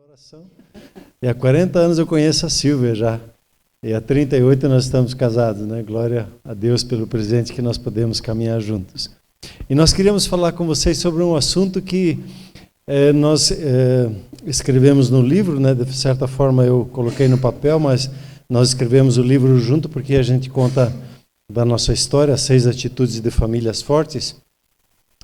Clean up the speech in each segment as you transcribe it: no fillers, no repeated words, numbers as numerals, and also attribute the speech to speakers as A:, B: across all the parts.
A: Oração. E há 40 anos eu conheço a Silvia já. E há 38 nós estamos casados, né? Glória a Deus pelo presente que nós podemos caminhar juntos. E nós queríamos falar com vocês sobre um assunto que nós escrevemos no livro, né? De certa forma eu coloquei no papel, mas nós escrevemos o livro junto porque a gente conta da nossa história, 6 atitudes de famílias fortes.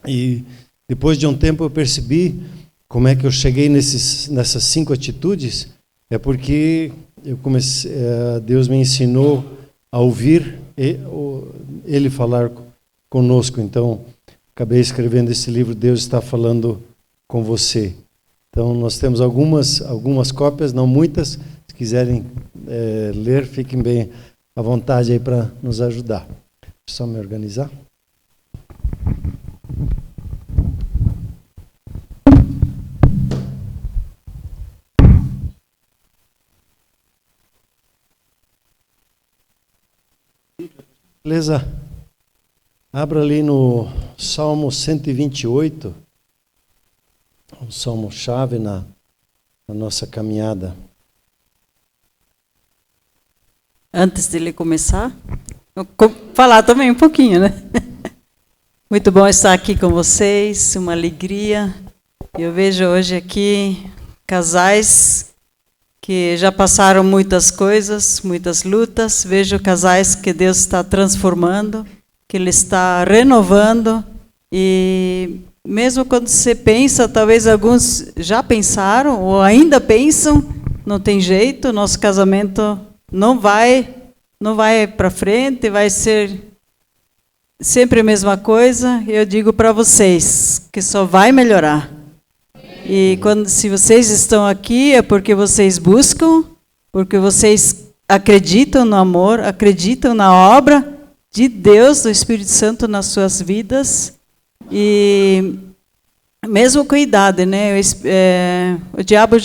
A: E depois de um tempo eu percebi como é que eu cheguei nessas 5 atitudes. É porque eu comecei, Deus me ensinou a ouvir Ele falar conosco. Então, acabei escrevendo esse livro, Deus está falando com você. Então, nós temos algumas cópias, não muitas. Se quiserem ler, fiquem bem à vontade aí para nos ajudar. Só me organizar. Beleza? Abra ali no Salmo 128, um salmo-chave na nossa caminhada.
B: Antes dele começar, eu vou falar também um pouquinho, né? Muito bom estar aqui com vocês, uma alegria. Eu vejo hoje aqui casais que já passaram muitas coisas, muitas lutas. Vejo casais que Deus está transformando, que Ele está renovando. E mesmo quando você pensa, talvez alguns já pensaram ou ainda pensam, não tem jeito, nosso casamento não vai para frente, vai ser sempre a mesma coisa. Eu digo para vocês que só vai melhorar. E se vocês estão aqui é porque vocês buscam, porque vocês acreditam no amor, acreditam na obra de Deus, do Espírito Santo nas suas vidas. E mesmo com a idade, né? O diabo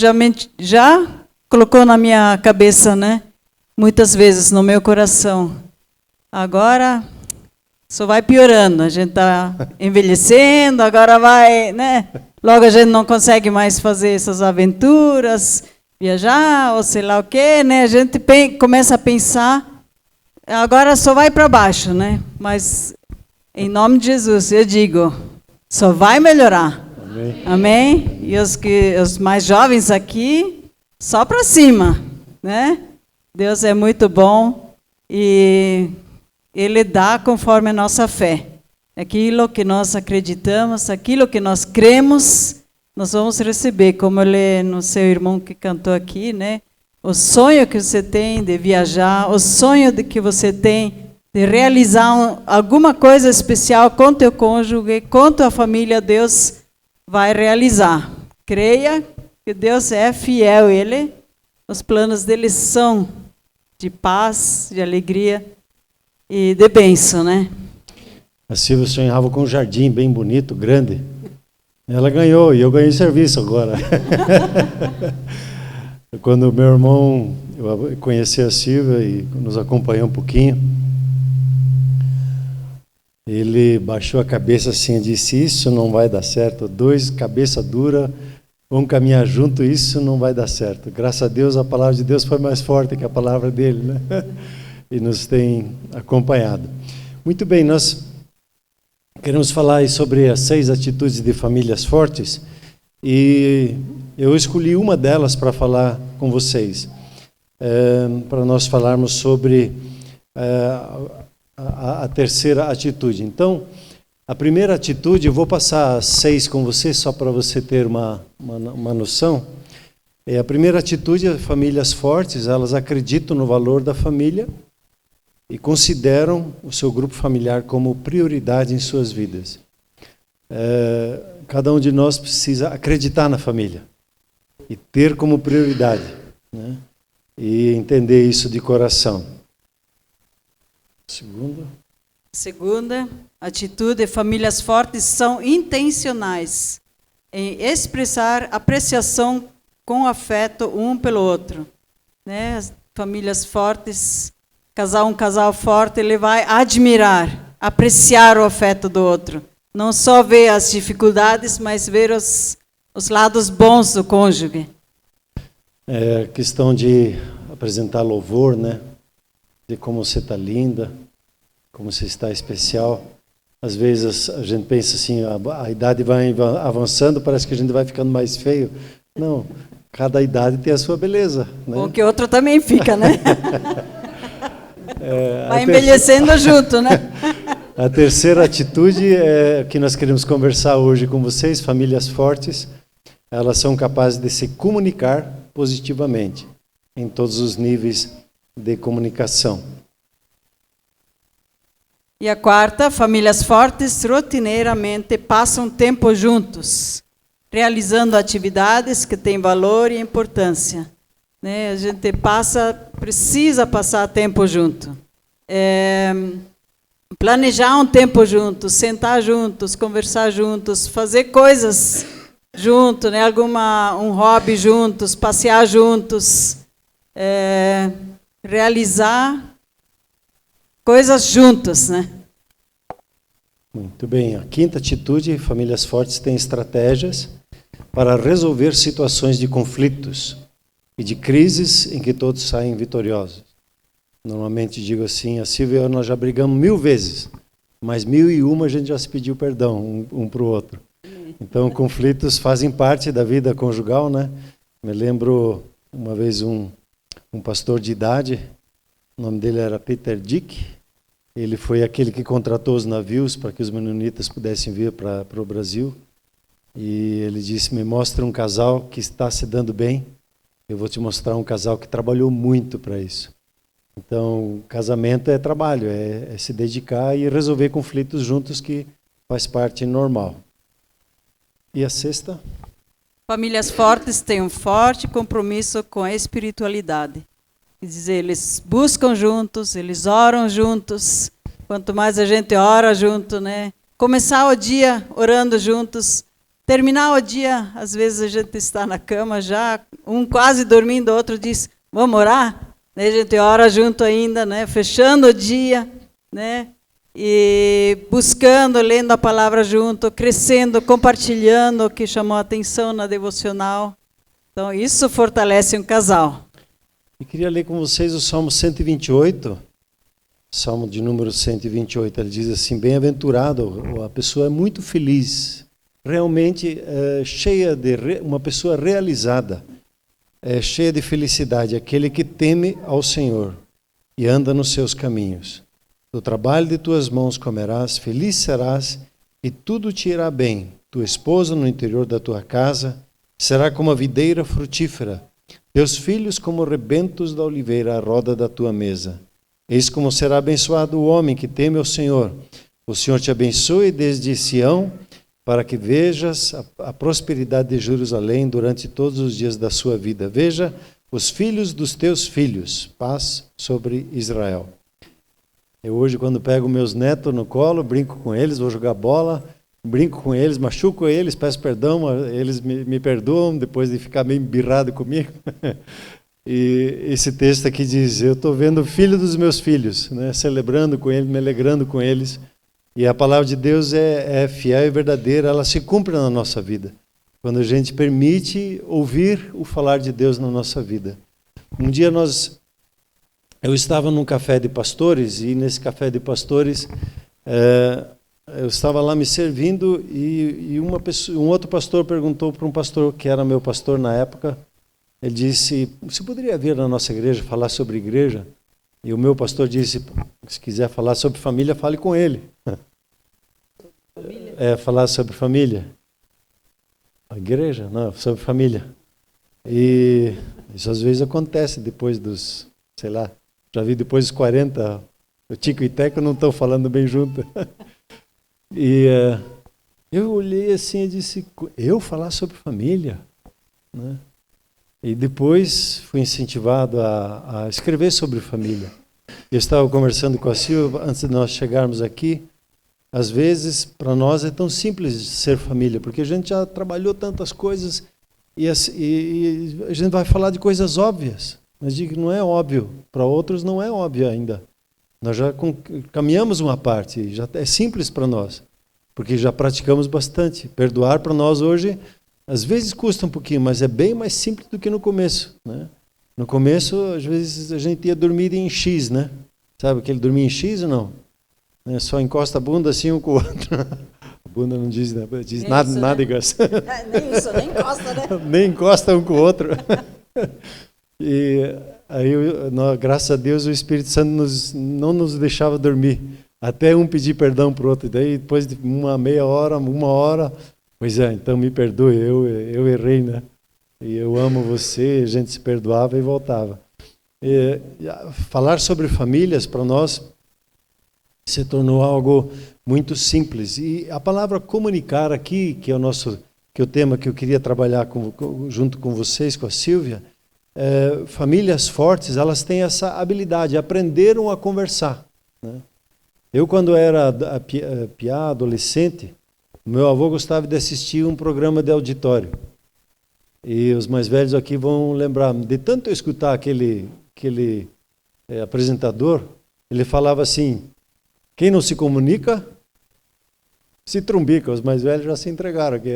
B: já colocou na minha cabeça, né? Muitas vezes no meu coração. Agora só vai piorando, a gente está envelhecendo, agora vai, né? Logo a gente não consegue mais fazer essas aventuras, viajar, ou sei lá o quê, né? A gente começa a pensar, agora só vai para baixo, né? Mas, em nome de Jesus, eu digo, só vai melhorar. Amém? Amém? E os mais jovens aqui, só para cima, né? Deus é muito bom e Ele dá conforme a nossa fé. Aquilo que nós acreditamos, aquilo que nós cremos, nós vamos receber, como no seu irmão que cantou aqui, né? O sonho que você tem de viajar, o sonho que você tem de realizar alguma coisa especial com teu cônjuge, com tua família, Deus vai realizar. Creia que Deus é fiel, os planos dele são de paz, de alegria e de bênção, né?
A: A Silvia sonhava com um jardim bem bonito, grande. Ela ganhou e eu ganhei serviço agora. Quando meu irmão conheceu a Silvia e nos acompanhou um pouquinho, ele baixou a cabeça assim e disse, isso não vai dar certo. 2 cabeça dura, vamos caminhar junto, isso não vai dar certo. Graças a Deus, a palavra de Deus foi mais forte que a palavra dele, né? E nos tem acompanhado. Muito bem, nós queremos falar aí sobre as 6 atitudes de famílias fortes e eu escolhi uma delas para falar com vocês, para nós falarmos sobre a terceira atitude. Então, a primeira atitude, eu vou passar 6 com você, só para você ter uma noção. A primeira atitude é famílias fortes, elas acreditam no valor da família e consideram o seu grupo familiar como prioridade em suas vidas. Cada um de nós precisa acreditar na família e ter como prioridade, né? E entender isso de coração.
B: Segunda atitude, famílias fortes são intencionais em expressar apreciação com afeto um pelo outro, né? As famílias fortes, um casal forte, ele vai admirar, apreciar o afeto do outro. Não só ver as dificuldades, mas ver os lados bons do cônjuge.
A: Questão de apresentar louvor, né? De como você está linda, como você está especial. Às vezes a gente pensa assim, a idade vai avançando, parece que a gente vai ficando mais feio. Não, cada idade tem a sua beleza. Né?
B: Bom, que outro também fica, né? Vai envelhecendo junto, né?
A: A terceira atitude é que nós queremos conversar hoje com vocês, famílias fortes. Elas são capazes de se comunicar positivamente em todos os níveis de comunicação.
B: E a quarta, famílias fortes rotineiramente passam tempo juntos, realizando atividades que têm valor e importância. Né? A gente precisa passar tempo junto. Planejar um tempo juntos, sentar juntos, conversar juntos, fazer coisas juntos, né? Um hobby juntos, passear juntos, realizar coisas juntos, né?
A: Muito bem. A quinta atitude, famílias fortes têm estratégias para resolver situações de conflitos e de crises em que todos saem vitoriosos. Normalmente digo assim, a Silvia e eu, nós já brigamos 1000 vezes, mas 1001 a gente já se pediu perdão um para o outro. Então, conflitos fazem parte da vida conjugal, né? Me lembro uma vez um pastor de idade, o nome dele era Peter Dick. Ele foi aquele que contratou os navios para que os menonitas pudessem vir para o Brasil. E ele disse, me mostra um casal que está se dando bem, eu vou te mostrar um casal que trabalhou muito para isso. Então, casamento é trabalho, é se dedicar e resolver conflitos juntos, que faz parte normal. E a sexta?
B: Famílias fortes têm um forte compromisso com a espiritualidade. Quer dizer, eles buscam juntos, eles oram juntos. Quanto mais a gente ora junto, né? Começar o dia orando juntos, terminar o dia, às vezes a gente está na cama já, um quase dormindo, o outro diz, vamos orar? Daí a gente ora junto ainda, né? Fechando o dia, né? E buscando, lendo a palavra junto, crescendo, compartilhando o que chamou a atenção na devocional. Então, isso fortalece um casal.
A: Eu queria ler com vocês o Salmo 128, Salmo de número 128. Ele diz assim, bem-aventurado, a pessoa é muito feliz, realmente cheia de uma pessoa realizada, cheia de felicidade, aquele que teme ao Senhor e anda nos seus caminhos. Do trabalho de tuas mãos comerás, feliz serás e tudo te irá bem. Tua esposa no interior da tua casa será como a videira frutífera, teus filhos como rebentos da oliveira à roda da tua mesa. Eis como será abençoado o homem que teme ao Senhor. O Senhor te abençoe desde Sião, para que vejas a prosperidade de Jerusalém durante todos os dias da sua vida. Veja os filhos dos teus filhos, paz sobre Israel. Eu hoje, quando pego meus netos no colo, brinco com eles, vou jogar bola, brinco com eles, machuco eles, peço perdão, eles me perdoam depois de ficar meio embirrado comigo. E esse texto aqui diz, eu estou vendo o filho dos meus filhos, né, celebrando com eles, me alegrando com eles. E a palavra de Deus é fiel e verdadeira, ela se cumpre na nossa vida, quando a gente permite ouvir o falar de Deus na nossa vida. Um dia eu estava num café de pastores, e nesse café de pastores, eu estava lá me servindo, e um outro pastor perguntou para um pastor que era meu pastor na época, ele disse, você poderia vir na nossa igreja falar sobre igreja? E o meu pastor disse, se quiser falar sobre família, fale com ele. Falar sobre família. A igreja? Não, sobre família. E isso às vezes acontece depois dos, sei lá, já vi depois dos 40, o Tico e Teco não estão falando bem junto. E eu olhei assim e disse, eu falar sobre família? Né? E depois fui incentivado a escrever sobre família. Eu estava conversando com a Silvia antes de nós chegarmos aqui. Às vezes, para nós é tão simples ser família, porque a gente já trabalhou tantas coisas e a gente vai falar de coisas óbvias, mas digo que não é óbvio. Para outros não é óbvio ainda. Nós já caminhamos uma parte, já é simples para nós, porque já praticamos bastante. Perdoar para nós hoje Às vezes custa um pouquinho, mas é bem mais simples do que no começo, né? No começo, às vezes, a gente ia dormir em X, né? Sabe aquele dormir em X ou não? Só encosta a bunda assim um com o outro. A bunda não diz, né? Diz nem nada, isso, nádegas. Né?
B: Nem isso, nem encosta, né?
A: Nem encosta um com o outro. E aí, graças a Deus, o Espírito Santo não nos deixava dormir. Até um pedir perdão para o outro. E daí, depois de meia hora, uma hora, pois é, então me perdoe, eu errei, né? E eu amo você, a gente se perdoava e voltava. E falar sobre famílias, para nós, se tornou algo muito simples. E a palavra comunicar aqui, que é o tema que eu queria trabalhar junto com vocês, com a Silvia, famílias fortes, elas têm essa habilidade, aprenderam a conversar, né? Eu, quando era adolescente, meu avô gostava de assistir um programa de auditório. E os mais velhos aqui vão lembrar, de tanto eu escutar aquele apresentador, ele falava assim: quem não se comunica, se trumbica. Os mais velhos já se entregaram aqui.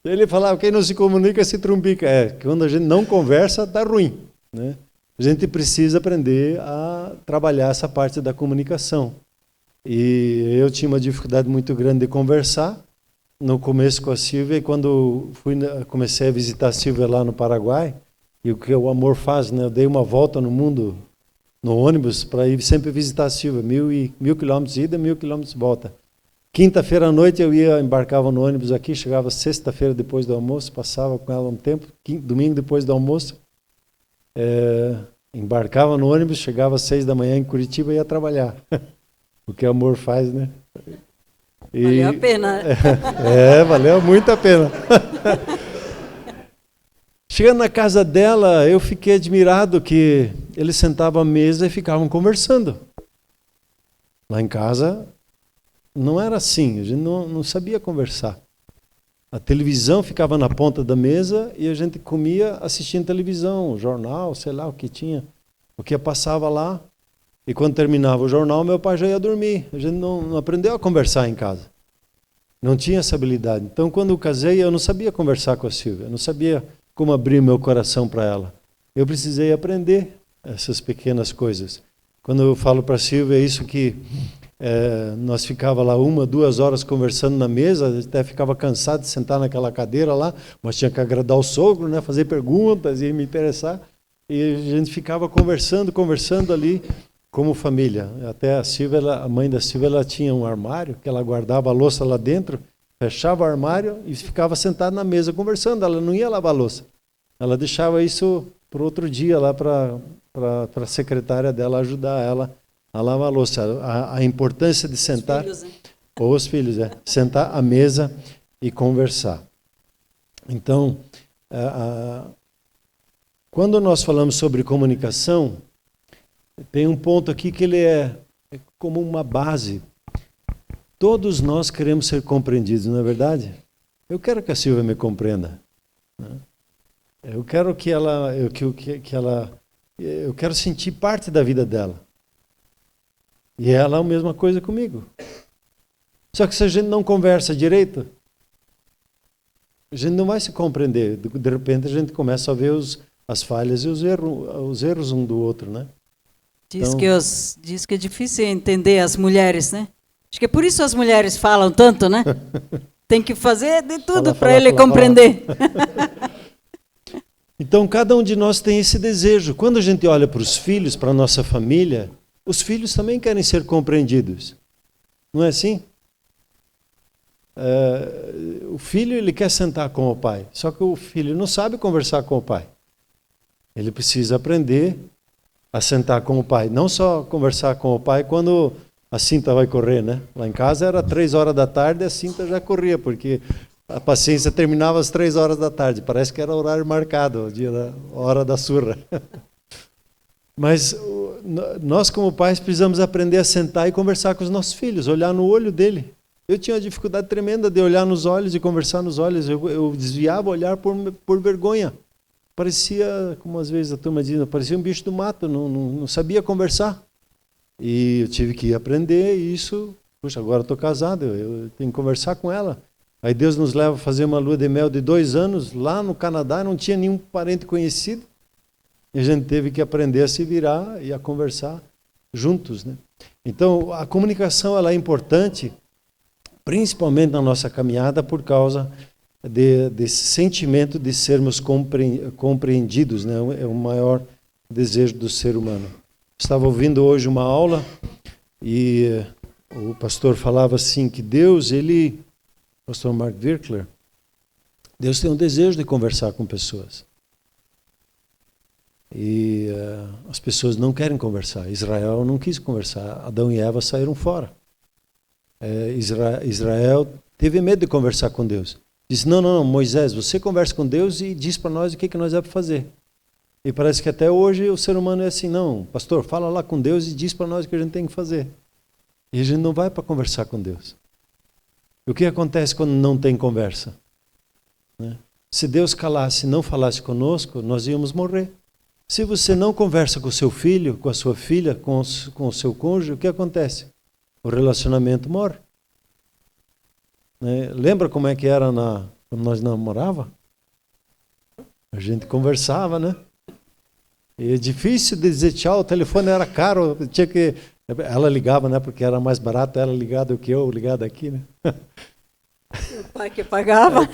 A: Ele falava: quem não se comunica, se trumbica. Quando a gente não conversa, dá ruim, né? A gente precisa aprender a trabalhar essa parte da comunicação. E eu tinha uma dificuldade muito grande de conversar no começo com a Silvia, e quando comecei a visitar a Silvia lá no Paraguai, e o que o amor faz, né? Eu dei uma volta no mundo no ônibus para ir sempre visitar a Silvia, 1.000 quilômetros ida, 1.000 quilômetros volta. Quinta-feira à noite eu embarcava no ônibus aqui, chegava sexta-feira depois do almoço, passava com ela um tempo, domingo depois do almoço, embarcava no ônibus, chegava às 6 da manhã em Curitiba e ia trabalhar. O que o amor faz, né?
B: Valeu a pena.
A: Valeu muito a pena. Chegando na casa dela, eu fiquei admirado que eles sentavam à mesa e ficavam conversando. Lá em casa não era assim, a gente não sabia conversar. A televisão ficava na ponta da mesa e a gente comia assistindo televisão, jornal, sei lá o que tinha, o que passava lá. E quando terminava o jornal, meu pai já ia dormir. A gente não aprendeu a conversar em casa. Não tinha essa habilidade. Então, quando eu casei, eu não sabia conversar com a Silvia, eu não sabia como abrir meu coração para ela. Eu precisei aprender essas pequenas coisas. Quando eu falo para a Silvia isso que nós ficava lá 1, 2 horas conversando na mesa, até ficava cansado de sentar naquela cadeira lá, mas tinha que agradar o sogro, né, fazer perguntas e me interessar. E a gente ficava conversando ali como família. Até a Silvia, a mãe da Silvia, ela tinha um armário que ela guardava a louça lá dentro, fechava o armário e ficava sentada na mesa conversando. Ela não ia lavar a louça. Ela deixava isso para outro dia lá para a secretária dela ajudar ela a lavar a louça. A importância de sentar, os filhos, sentar à mesa e conversar. Então, quando nós falamos sobre comunicação, tem um ponto aqui que ele é como uma base. Todos nós queremos ser compreendidos, não é verdade? Eu quero que a Silvia me compreenda, né? Eu quero que ela, eu quero sentir parte da vida dela. E ela é a mesma coisa comigo. Só que se a gente não conversa direito, a gente não vai se compreender. De repente a gente começa a ver as falhas e os erros um do outro, né?
B: Diz que é difícil entender as mulheres, né? Acho que é por isso as mulheres falam tanto, né? Tem que fazer de tudo para ele compreender.
A: Então, cada um de nós tem esse desejo. Quando a gente olha para os filhos, para a nossa família, os filhos também querem ser compreendidos. Não é assim? O filho, ele quer sentar com o pai, só que o filho não sabe conversar com o pai. Ele precisa aprender a sentar com o pai. Não só conversar com o pai quando a cinta vai correr, né? Lá em casa era 3 horas da tarde e a cinta já corria, porque a paciência terminava às 3 horas da tarde. Parece que era horário marcado, a hora da surra. Mas nós, como pais, precisamos aprender a sentar e conversar com os nossos filhos, olhar no olho dele. Eu tinha uma dificuldade tremenda de olhar nos olhos e conversar nos olhos. Eu desviava o olhar por vergonha. Parecia, como às vezes a turma diz, parecia um bicho do mato, não sabia conversar. E eu tive que aprender isso. Puxa, agora estou casado, eu tenho que conversar com ela. Aí Deus nos leva a fazer uma lua de mel de 2 anos lá no Canadá, não tinha nenhum parente conhecido. E a gente teve que aprender a se virar e a conversar juntos, né? Então, a comunicação ela é importante, principalmente na nossa caminhada, por causa desse sentimento de sermos compreendidos, né? É o maior desejo do ser humano. Estava ouvindo hoje uma aula e o pastor falava assim que Deus, pastor Mark Virkler, Deus tem um desejo de conversar com pessoas. E as pessoas não querem conversar. Israel não quis conversar. Adão e Eva saíram fora. Israel teve medo de conversar com Deus. Disse, não, Moisés, você conversa com Deus e diz para nós o que nós é para fazer. E parece que até hoje o ser humano é assim, não, pastor, fala lá com Deus e diz para nós o que a gente tem que fazer. E a gente não vai para conversar com Deus. E o que acontece quando não tem conversa? Né? Se Deus calasse e não falasse conosco, nós íamos morrer. Se você não conversa com o seu filho, com a sua filha, com o seu cônjuge, o que acontece? O relacionamento morre. Né? Lembra como é que era quando nós namorava? A gente conversava, né? E é difícil de dizer tchau, o telefone era caro, ela ligava, né? Porque era mais barato ela ligar do que eu ligar daqui, né?
B: O pai que pagava?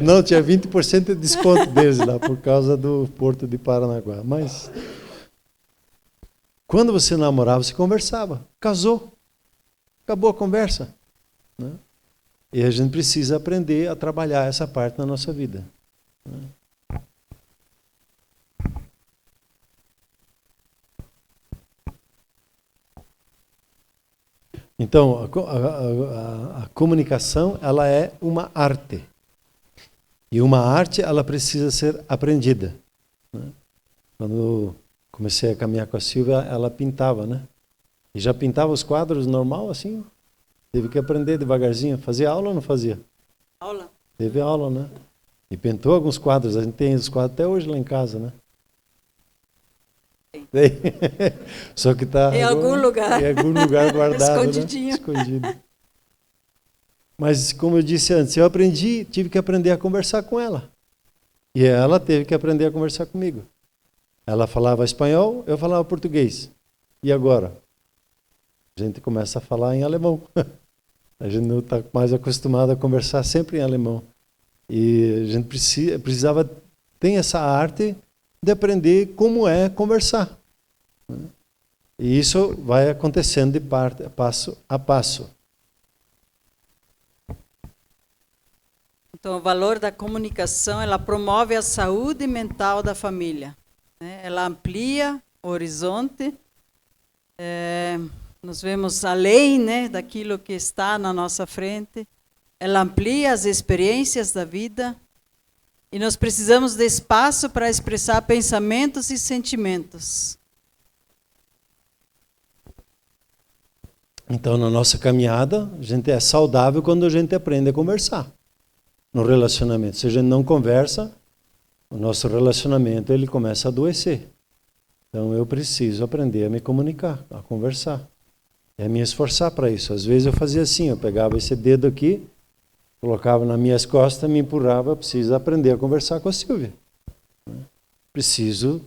A: Não, tinha 20% de desconto deles lá, por causa do Porto de Paranaguá. Mas, quando você namorava, você conversava. Casou. Acabou a conversa. Né? E a gente precisa aprender a trabalhar essa parte na nossa vida. Né? Então, a comunicação, ela é uma arte. E uma arte, ela precisa ser aprendida. Né? Quando eu comecei a caminhar com a Silvia, ela pintava, né? E já pintava os quadros normal, assim. Teve que aprender devagarzinho. Fazia aula ou não fazia?
B: Aula.
A: Teve aula, né? E pintou alguns quadros. A gente tem os quadros até hoje lá em casa, né? Tem. Só que está...
B: Em algum lugar.
A: Em algum lugar guardado,
B: Escondidinho.
A: Né? Escondido. Mas, como eu disse antes, tive que aprender a conversar com ela. E ela teve que aprender a conversar comigo. Ela falava espanhol, eu falava português. E agora? A gente começa a falar em alemão. A gente não está mais acostumado a conversar sempre em alemão. E a gente precisava ter essa arte de aprender como é conversar. E isso vai acontecendo de passo a passo.
B: Então, o valor da comunicação, ela promove a saúde mental da família. Né? Ela amplia o horizonte. Nós vemos além, né, daquilo que está na nossa frente. Ela amplia as experiências da vida. E nós precisamos de espaço para expressar pensamentos e sentimentos.
A: Então, na nossa caminhada, a gente é saudável quando a gente aprende a conversar. No relacionamento. Se a gente não conversa, o nosso relacionamento ele começa a adoecer. Então eu preciso aprender a me comunicar, a conversar. É me esforçar para isso. Às vezes eu fazia assim, eu pegava esse dedo aqui, colocava nas minhas costas, me empurrava, eu preciso aprender a conversar com a Silvia. Preciso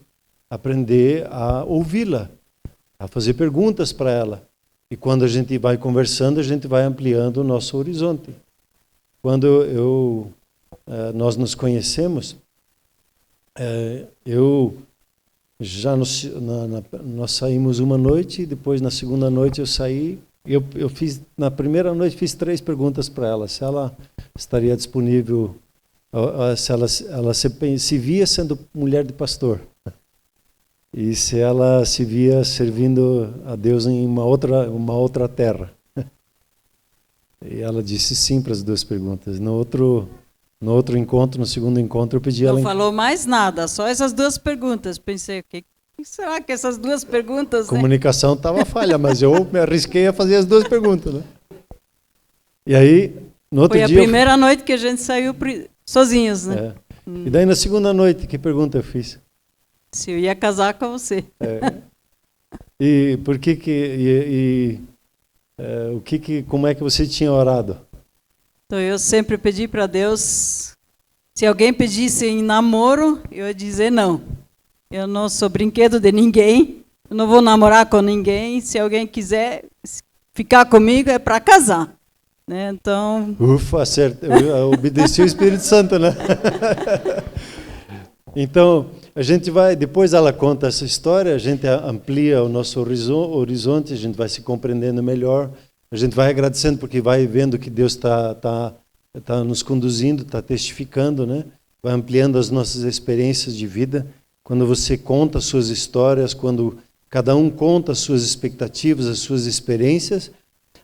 A: aprender a ouvi-la, a fazer perguntas para ela. E quando a gente vai conversando, a gente vai ampliando o nosso horizonte. Quando nós nos conhecemos, nós saímos uma noite, depois na segunda noite eu saí, na primeira noite fiz 3 perguntas para ela, se ela estaria disponível, se ela se via sendo mulher de pastor, e se ela se via servindo a Deus em uma outra terra. E ela disse sim para as 2 perguntas. No outro encontro, no segundo encontro, eu pedi ela...
B: Não falou mais nada, só essas 2 perguntas. Pensei, o que será que essas 2 perguntas...
A: A comunicação estava falha, mas eu me arrisquei a fazer as 2 perguntas. Né? E aí, no outro dia...
B: Foi a primeira noite que a gente saiu sozinhos, né?
A: E daí, na segunda noite, que pergunta eu fiz?
B: Se eu ia casar com você.
A: E por que como é que você tinha orado?
B: Então eu sempre pedi para Deus, se alguém pedisse em namoro, eu ia dizer não. Eu não sou brinquedo de ninguém, eu não vou namorar com ninguém. Se alguém quiser ficar comigo é para casar, né? Então.
A: Ufa, eu obedeci o Espírito Santo, né? Então, a gente vai, depois ela conta essa história, a gente amplia o nosso horizonte, a gente vai se compreendendo melhor, a gente vai agradecendo porque vai vendo que Deus tá nos conduzindo, está testificando, né? Vai ampliando as nossas experiências de vida. Quando você conta as suas histórias, quando cada um conta as suas expectativas, as suas experiências,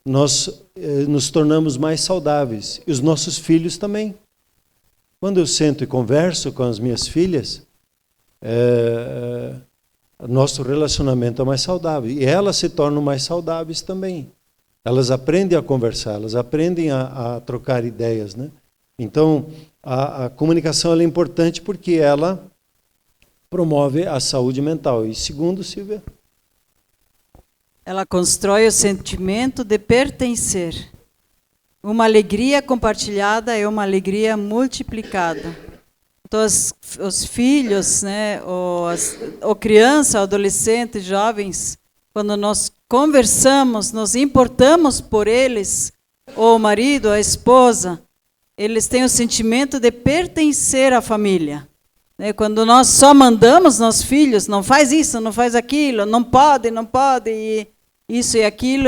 A: nós nos tornamos mais saudáveis. E os nossos filhos também. Quando eu sento e converso com as minhas filhas, nosso relacionamento é mais saudável. E elas se tornam mais saudáveis também. Elas aprendem a conversar, elas aprendem a trocar ideias, né? Então, a comunicação ela é importante porque ela promove a saúde mental. E segundo, Silvia?
B: Ela constrói o sentimento de pertencer. Uma alegria compartilhada é uma alegria multiplicada. Então, os filhos, né, ou criança, adolescente, jovens, quando nós conversamos, nos importamos por eles, ou o marido, a esposa, eles têm o sentimento de pertencer à família. Quando nós só mandamos nossos filhos, não faz isso, não faz aquilo, não pode, e isso e aquilo,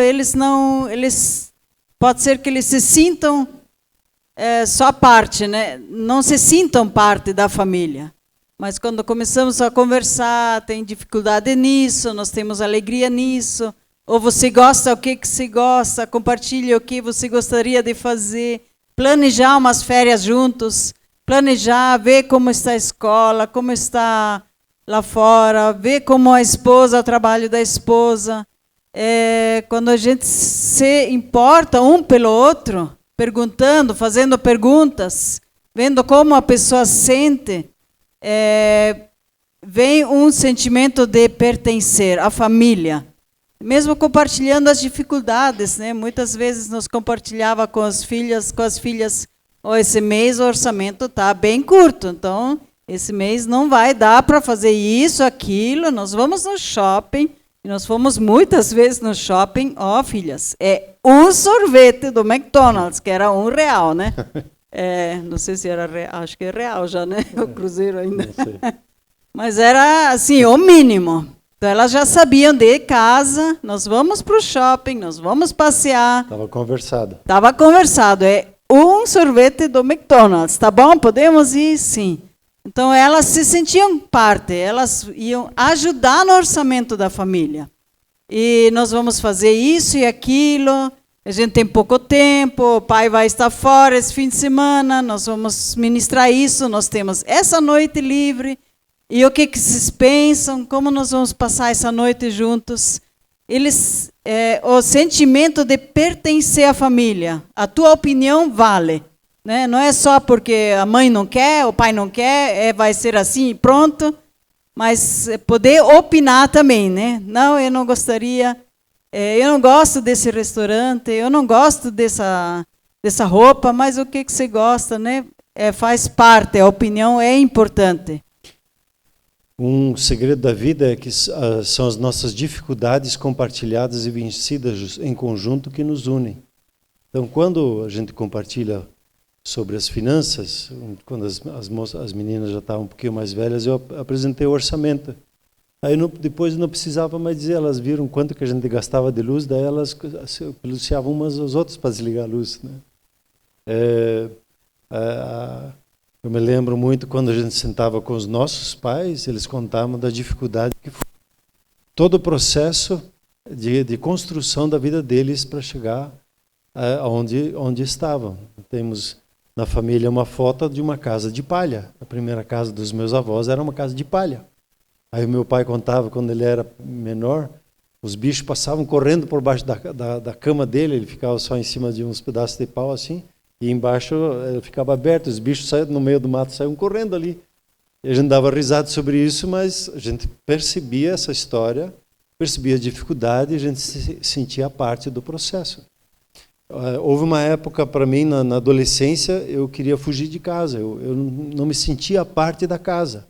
B: pode ser que eles se sintam só parte, né? Não se sintam parte da família. Mas quando começamos a conversar, tem dificuldade nisso, nós temos alegria nisso, ou você gosta, o que você gosta, compartilha o que você gostaria de fazer, planejar umas férias juntos, planejar, ver como está a escola, como está lá fora, ver como a esposa, o trabalho da esposa. Quando a gente se importa um pelo outro, perguntando, fazendo perguntas, vendo como a pessoa sente, vem um sentimento de pertencer à família. Mesmo compartilhando as dificuldades, né? Muitas vezes nós compartilhava com as filhas, esse mês o orçamento está bem curto, então esse mês não vai dar para fazer isso, aquilo, nós vamos no shopping, e nós fomos muitas vezes no shopping, filhas, um sorvete do McDonald's, que era R$1, né? Não sei se era real, acho que é real já, né? O cruzeiro ainda. Mas era assim, o mínimo. Então elas já sabiam de casa, nós vamos para o shopping, nós vamos passear.
A: Estava conversado.
B: Estava conversado, um sorvete do McDonald's, tá bom? Podemos ir? Sim. Então elas se sentiam parte, elas iam ajudar no orçamento da família. E nós vamos fazer isso e aquilo, a gente tem pouco tempo, o pai vai estar fora esse fim de semana, nós vamos ministrar isso, nós temos essa noite livre. E o que vocês pensam? Como nós vamos passar essa noite juntos? O sentimento de pertencer à família. A tua opinião vale, né? Não é só porque a mãe não quer, o pai não quer, vai ser assim e pronto. Mas poder opinar também, né? Não, eu não gostaria, eu não gosto desse restaurante, eu não gosto dessa roupa, mas o que você gosta, né? Faz parte, a opinião é importante.
A: Um segredo da vida é que são as nossas dificuldades compartilhadas e vencidas em conjunto que nos unem. Então, quando a gente compartilha sobre as finanças, quando as meninas já estavam um pouquinho mais velhas, eu apresentei o orçamento. Aí depois não precisava mais dizer, elas viram quanto que a gente gastava de luz, daí elas policiavam umas às outras para desligar a luz, né? Eu me lembro muito quando a gente sentava com os nossos pais, eles contavam da dificuldade que foi todo o processo de construção da vida deles para chegar onde estavam. Temos na família uma foto de uma casa de palha. A primeira casa dos meus avós era uma casa de palha. Aí o meu pai contava, quando ele era menor, os bichos passavam correndo por baixo da cama dele, ele ficava só em cima de uns pedaços de pau assim, e embaixo ficava aberto, os bichos saíam no meio do mato, saíam correndo ali. E a gente dava risada sobre isso, mas a gente percebia essa história, percebia a dificuldade e a gente se sentia parte do processo. Houve uma época para mim, na adolescência, eu queria fugir de casa. Eu não me sentia parte da casa.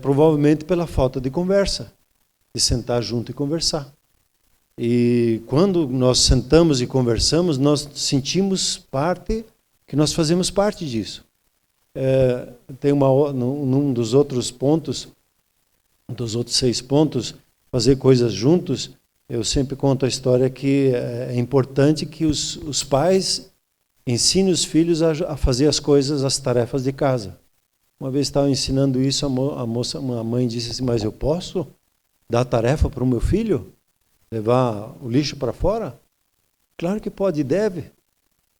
A: Provavelmente pela falta de conversa, de sentar junto e conversar. E quando nós sentamos e conversamos, nós sentimos parte, que nós fazemos parte disso. Tem num dos outros pontos, dos outros 6 pontos, fazer coisas juntos, eu sempre conto a história que é importante que os pais ensinem os filhos a fazer as coisas, as tarefas de casa. Uma vez estava ensinando isso, a mãe disse assim, mas eu posso dar tarefa para o meu filho? Levar o lixo para fora? Claro que pode e deve.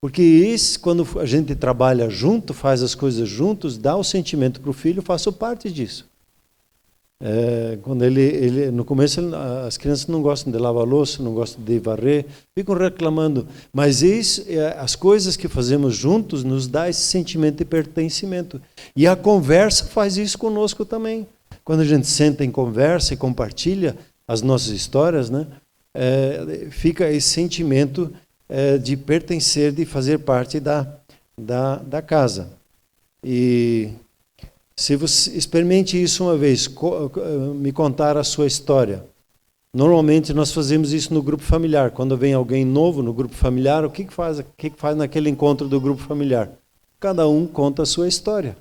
A: Porque isso, quando a gente trabalha junto, faz as coisas juntos, dá o sentimento para o filho, faço parte disso. Quando no começo as crianças não gostam de lavar louça, não gostam de varrer, ficam reclamando. Mas as coisas que fazemos juntos nos dá esse sentimento de pertencimento. E a conversa faz isso conosco também. Quando a gente senta em conversa e compartilha as nossas histórias, né, fica esse sentimento de pertencer, de fazer parte da casa. E se você experimente isso uma vez, me contar a sua história. Normalmente nós fazemos isso no grupo familiar. Quando vem alguém novo no grupo familiar, o que faz naquele encontro do grupo familiar? Cada um conta a sua história.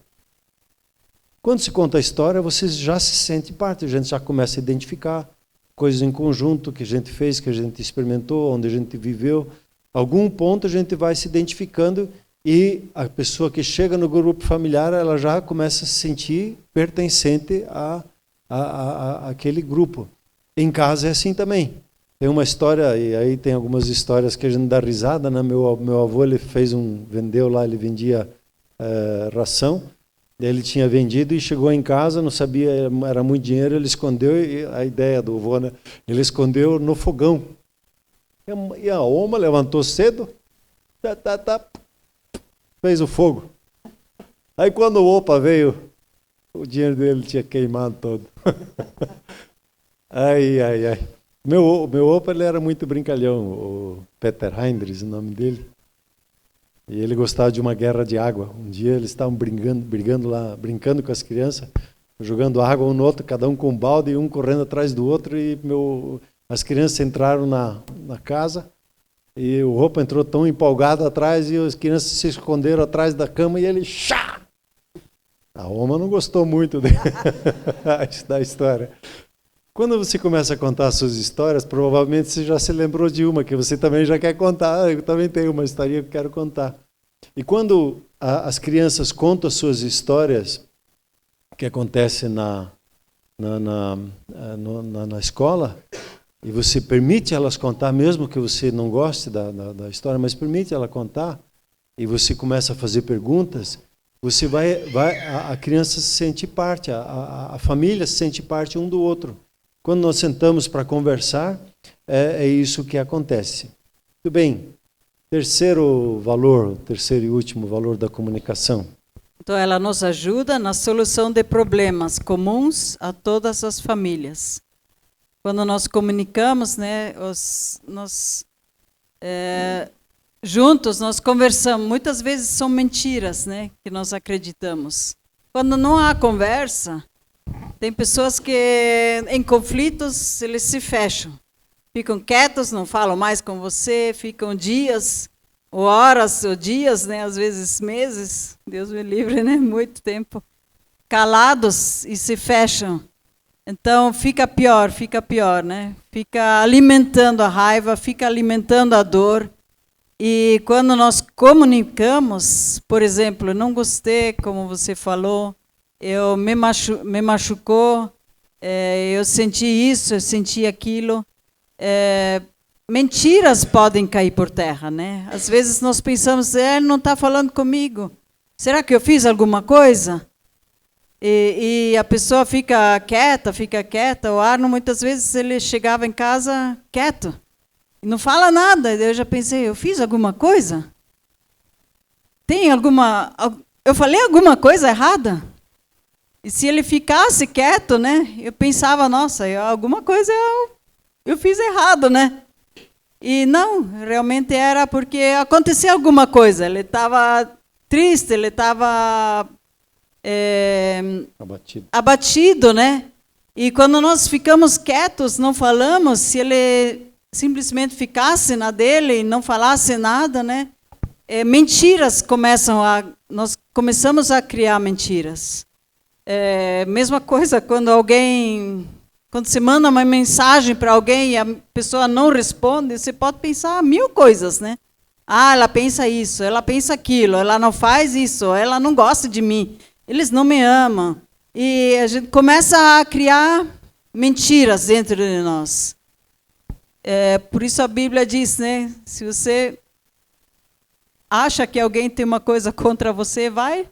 A: Quando se conta a história, você já se sente parte, a gente já começa a identificar coisas em conjunto que a gente fez, que a gente experimentou, onde a gente viveu. Algum ponto a gente vai se identificando e a pessoa que chega no grupo familiar, ela já começa a se sentir pertencente àquele grupo. Em casa é assim também. Tem uma história, e aí tem algumas histórias que a gente dá risada, né? Meu avô, ele ele vendia ração, ele tinha vendido e chegou em casa, não sabia, era muito dinheiro, ele escondeu, e a ideia do avô, né? Ele escondeu no fogão. E a oma levantou cedo, fez o fogo. Aí quando o opa veio, o dinheiro dele tinha queimado todo. Ai. Meu opa, ele era muito brincalhão, o Peter Heinrich, o nome dele. E ele gostava de uma guerra de água. Um dia eles estavam brincando com as crianças, jogando água um no outro, cada um com um balde, e um correndo atrás do outro, e as crianças entraram na casa, e o opa entrou tão empolgado atrás, e as crianças se esconderam atrás da cama, e ele, chá! A oma não gostou muito da história. Quando você começa a contar as suas histórias, provavelmente você já se lembrou de uma que você também já quer contar. Eu também tenho uma historinha que eu quero contar. E quando as crianças contam as suas histórias, que acontece na escola, e você permite elas contar, mesmo que você não goste da história, mas permite ela contar, e você começa a fazer perguntas, a criança se sente parte, a família se sente parte um do outro. Quando nós sentamos para conversar, é isso que acontece. Muito bem. Terceiro e último valor da comunicação.
B: Então, ela nos ajuda na solução de problemas comuns a todas as famílias. Quando nós comunicamos, né, juntos nós conversamos. Muitas vezes são mentiras, né, que nós acreditamos. Quando não há conversa, tem pessoas que, em conflitos, eles se fecham. Ficam quietos, não falam mais com você, ficam dias, ou horas, ou dias, né? Às vezes meses, Deus me livre, né? Muito tempo. Calados e se fecham. Então, fica pior, né? Fica alimentando a raiva, fica alimentando a dor. E quando nós comunicamos, por exemplo, não gostei, como você falou, me machucou, eu senti isso, eu senti aquilo. Mentiras podem cair por terra, né? Às vezes nós pensamos, ele não está falando comigo. Será que eu fiz alguma coisa? E a pessoa fica quieta. O Arno, muitas vezes, ele chegava em casa quieto. E não fala nada. Eu já pensei, eu fiz alguma coisa? Eu falei alguma coisa errada? E se ele ficasse quieto, né? Eu pensava, nossa, alguma coisa eu fiz errado, né? E não, realmente era porque aconteceu alguma coisa. Ele estava triste, ele estava abatido, né? E quando nós ficamos quietos, não falamos, se ele simplesmente ficasse na dele e não falasse nada, né? Mentiras nós começamos a criar mentiras. Mesma coisa quando você manda uma mensagem para alguém e a pessoa não responde, você pode pensar 1000 coisas, né? Ah, ela pensa isso, ela pensa aquilo, ela não faz isso, ela não gosta de mim, eles não me amam. E a gente começa a criar mentiras dentro de nós. Por isso a Bíblia diz, né? Se você acha que alguém tem uma coisa contra você, vai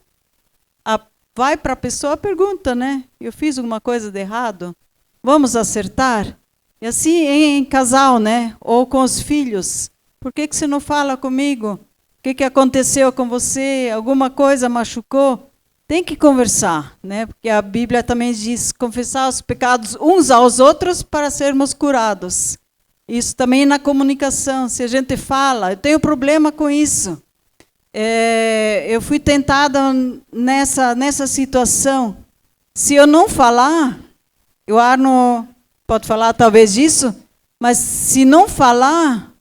B: para a pessoa e pergunta, né? Eu fiz alguma coisa de errado? Vamos acertar? E assim em casal, né? Ou com os filhos. Por que você não fala comigo? O que aconteceu com você? Alguma coisa machucou? Tem que conversar, né? Porque a Bíblia também diz confessar os pecados uns aos outros para sermos curados. Isso também na comunicação. Se a gente fala, eu tenho problema com isso. Eu fui tentada nessa situação. Se eu não falar, o Arno pode falar talvez disso, mas se não falar,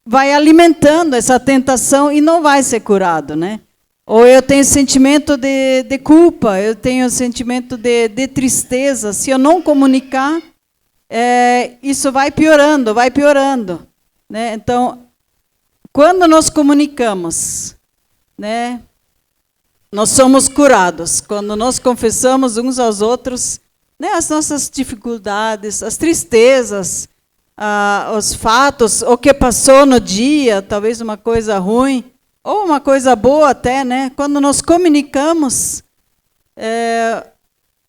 B: vai alimentando essa tentação e não vai ser curado, né? Ou eu tenho sentimento de culpa, eu tenho sentimento de tristeza. Se eu não comunicar, isso vai piorando, né? Então, quando nós comunicamos, né, nós somos curados. Quando nós confessamos uns aos outros, né, as nossas dificuldades, as tristezas, os fatos, o que passou no dia, talvez uma coisa ruim, ou uma coisa boa até, né? Quando nós comunicamos,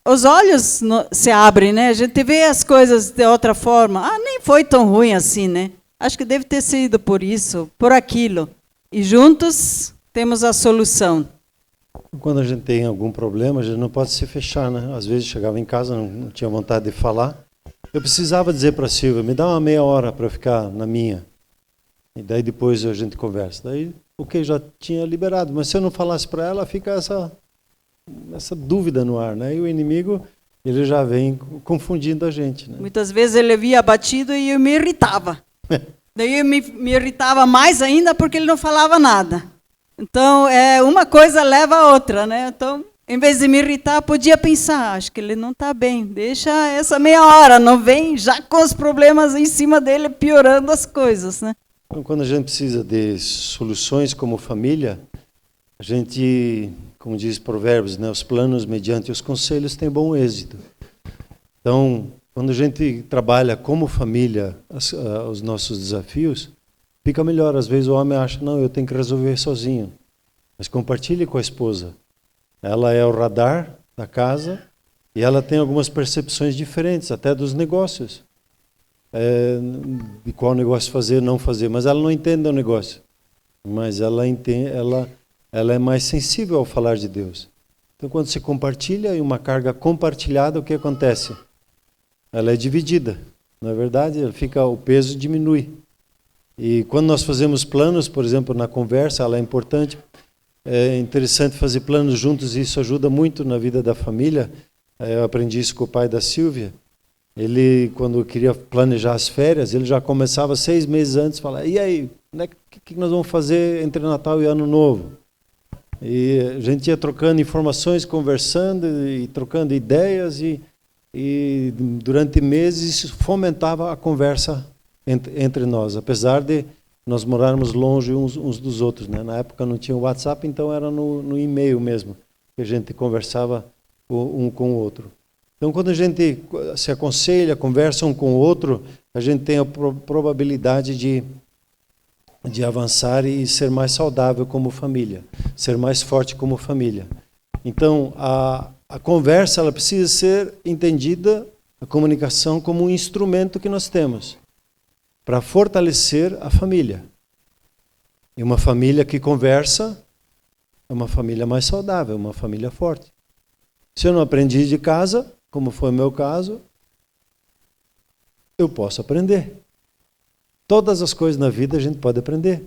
B: os olhos se abrem, né? A gente vê as coisas de outra forma. Nem foi tão ruim assim, né? Acho que deve ter sido por isso, por aquilo. E juntos temos a solução.
A: Quando a gente tem algum problema, a gente não pode se fechar, né? Às vezes chegava em casa, não tinha vontade de falar. Eu precisava dizer para a Silvia, me dá uma meia hora para ficar na minha. E daí depois a gente conversa. Daí o que já tinha liberado. Mas se eu não falasse para ela, fica essa dúvida no ar, né? E o inimigo, ele já vem confundindo a gente, né?
B: Muitas vezes ele via abatido e eu me irritava. Daí eu me irritava mais ainda porque ele não falava nada. Então, uma coisa leva a outra, né? Então, em vez de me irritar, podia pensar, acho que ele não está bem, deixa essa meia hora, não vem já com os problemas em cima dele, piorando as coisas, né?
A: Então, quando a gente precisa de soluções como família, a gente, como diz Provérbios, né, os planos mediante os conselhos têm bom êxito. Então, quando a gente trabalha como família os nossos desafios, fica melhor. Às vezes o homem acha, não, eu tenho que resolver sozinho. Mas compartilhe com a esposa. Ela é o radar da casa e ela tem algumas percepções diferentes, até dos negócios. De qual negócio fazer, não fazer. Mas ela não entende o negócio. Mas ela é mais sensível ao falar de Deus. Então, quando se compartilha e uma carga compartilhada, o que acontece? Ela é dividida. Na verdade, o peso diminui. E quando nós fazemos planos, por exemplo, na conversa, ela é importante. É interessante fazer planos juntos e isso ajuda muito na vida da família. Eu aprendi isso com o pai da Silvia. Ele, quando queria planejar as férias, ele já começava 6 meses antes a falar, e aí, o que nós vamos fazer entre Natal e Ano Novo? E a gente ia trocando informações, conversando e trocando ideias e durante meses isso fomentava a conversa entre nós, apesar de nós morarmos longe uns dos outros, né? Na época não tinha o WhatsApp, então era no e-mail mesmo, que a gente conversava um com o outro. Então, quando a gente se aconselha, conversa um com o outro, a gente tem a probabilidade de avançar e ser mais saudável como família, ser mais forte como família. Então, a conversa ela precisa ser entendida, a comunicação, como um instrumento que nós temos para fortalecer a família. E uma família que conversa é uma família mais saudável, uma família forte. Se eu não aprendi de casa, como foi o meu caso, eu posso aprender. Todas as coisas na vida a gente pode aprender.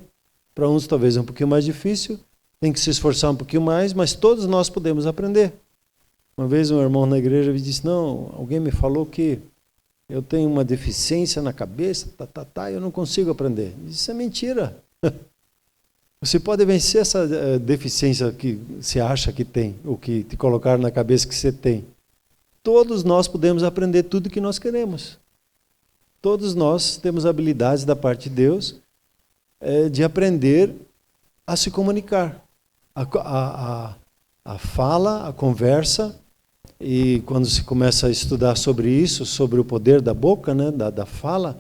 A: Para uns talvez é um pouquinho mais difícil, tem que se esforçar um pouquinho mais, mas todos nós podemos aprender. Uma vez um irmão na igreja me disse, não, alguém me falou que eu tenho uma deficiência na cabeça, eu não consigo aprender. Isso é mentira. Você pode vencer essa deficiência que você acha que tem, ou que te colocaram na cabeça que você tem. Todos nós podemos aprender tudo que nós queremos. Todos nós temos habilidades da parte de Deus de aprender a se comunicar. A fala, a conversa, e quando se começa a estudar sobre isso, sobre o poder da boca, né, da fala,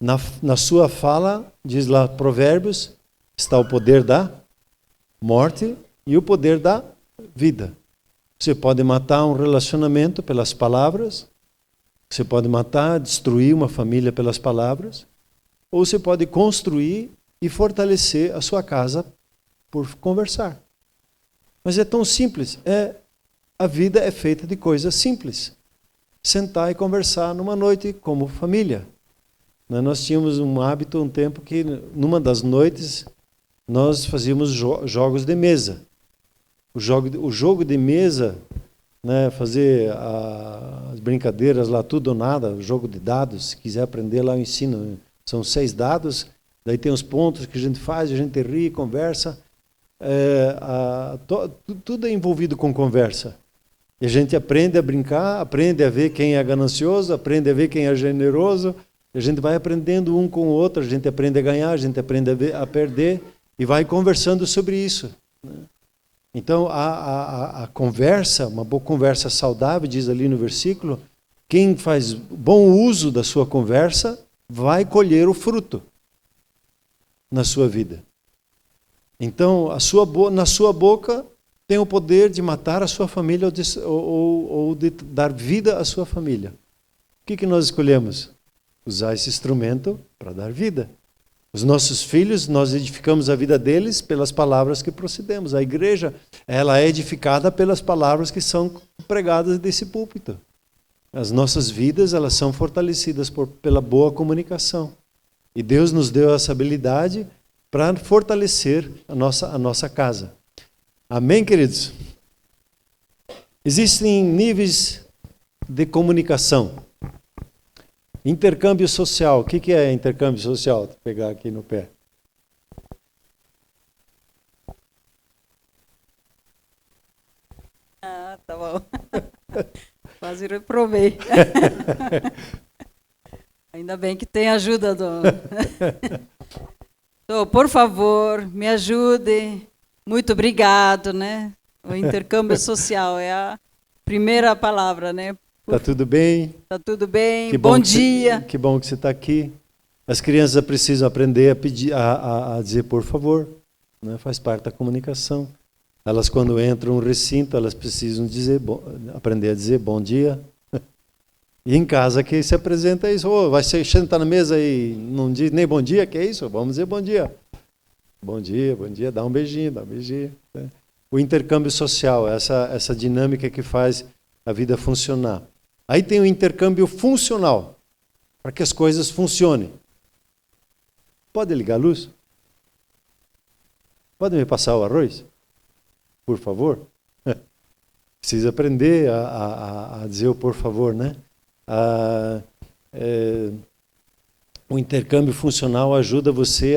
A: na sua fala, diz lá Provérbios, está o poder da morte e o poder da vida. Você pode matar um relacionamento pelas palavras, você pode matar, destruir uma família pelas palavras, ou você pode construir e fortalecer a sua casa por conversar. Mas é tão simples. A vida é feita de coisas simples. Sentar e conversar numa noite como família. Nós tínhamos um hábito, um tempo que, numa das noites, nós fazíamos jogos de mesa. O jogo de mesa, né, fazer as brincadeiras lá, tudo ou nada, o jogo de dados, se quiser aprender lá eu ensino. São 6 dados, daí tem os pontos que a gente faz, a gente ri, conversa. Tudo é envolvido com conversa. E a gente aprende a brincar, aprende a ver quem é ganancioso, aprende a ver quem é generoso. A gente vai aprendendo um com o outro, a gente aprende a ganhar, a gente aprende a perder e vai conversando sobre isso. Então, a conversa, uma boa conversa saudável, diz ali no versículo, quem faz bom uso da sua conversa vai colher o fruto na sua vida. Então, na sua boca tem o poder de matar a sua família ou de dar vida à sua família. O que nós escolhemos? Usar esse instrumento para dar vida. Os nossos filhos, nós edificamos a vida deles pelas palavras que procedemos. A igreja, ela é edificada pelas palavras que são pregadas desse púlpito. As nossas vidas, elas são fortalecidas pela boa comunicação. E Deus nos deu essa habilidade para fortalecer a nossa casa. Amém, queridos? Existem níveis de comunicação. Intercâmbio social. O que é intercâmbio social? Vou pegar aqui no pé.
B: Ah, tá bom. Quase reprovei. Ainda bem que tem ajuda do... Então, por favor, me ajude. Muito obrigado, né? O intercâmbio social é a primeira palavra, né?
A: Está tudo bem?
B: Está tudo bem. Bom dia.
A: Que bom que você está aqui. As crianças precisam aprender a pedir, a dizer por favor, né? Faz parte da comunicação. Elas, quando entram no recinto, elas precisam aprender a dizer bom dia. E em casa que se apresenta isso, vai sentar na mesa e não diz nem bom dia, que é isso? Vamos dizer bom dia. Bom dia, dá um beijinho. Né? O intercâmbio social, essa dinâmica que faz a vida funcionar. Aí tem o intercâmbio funcional, para que as coisas funcionem. Pode ligar a luz? Pode me passar o arroz? Por favor? Precisa aprender a dizer o por favor, né? O intercâmbio funcional ajuda você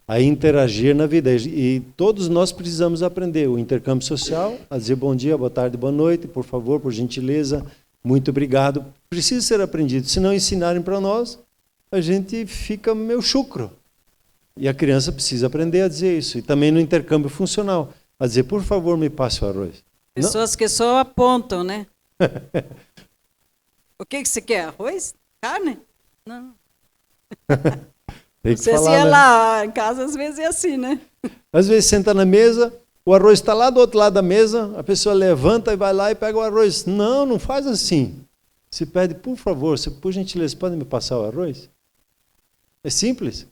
A: a interagir na vida. E todos nós precisamos aprender o intercâmbio social, a dizer bom dia, boa tarde, boa noite, por favor, por gentileza, muito obrigado. Precisa ser aprendido. Se não ensinarem para nós, a gente fica meio chucro. E a criança precisa aprender a dizer isso. E também no intercâmbio funcional, a dizer, por favor, me passe o arroz.
B: Pessoas não? Que só apontam, né? O que você quer? Arroz? Carne? Não.
A: Tem que
B: você
A: falar,
B: ia
A: né?
B: lá, em casa às vezes é assim, né?
A: Às vezes senta na mesa, o arroz está lá do outro lado da mesa, a pessoa levanta e vai lá e pega o arroz. Não, não faz assim. Se pede, por favor, por gentileza, pode me passar o arroz? É simples.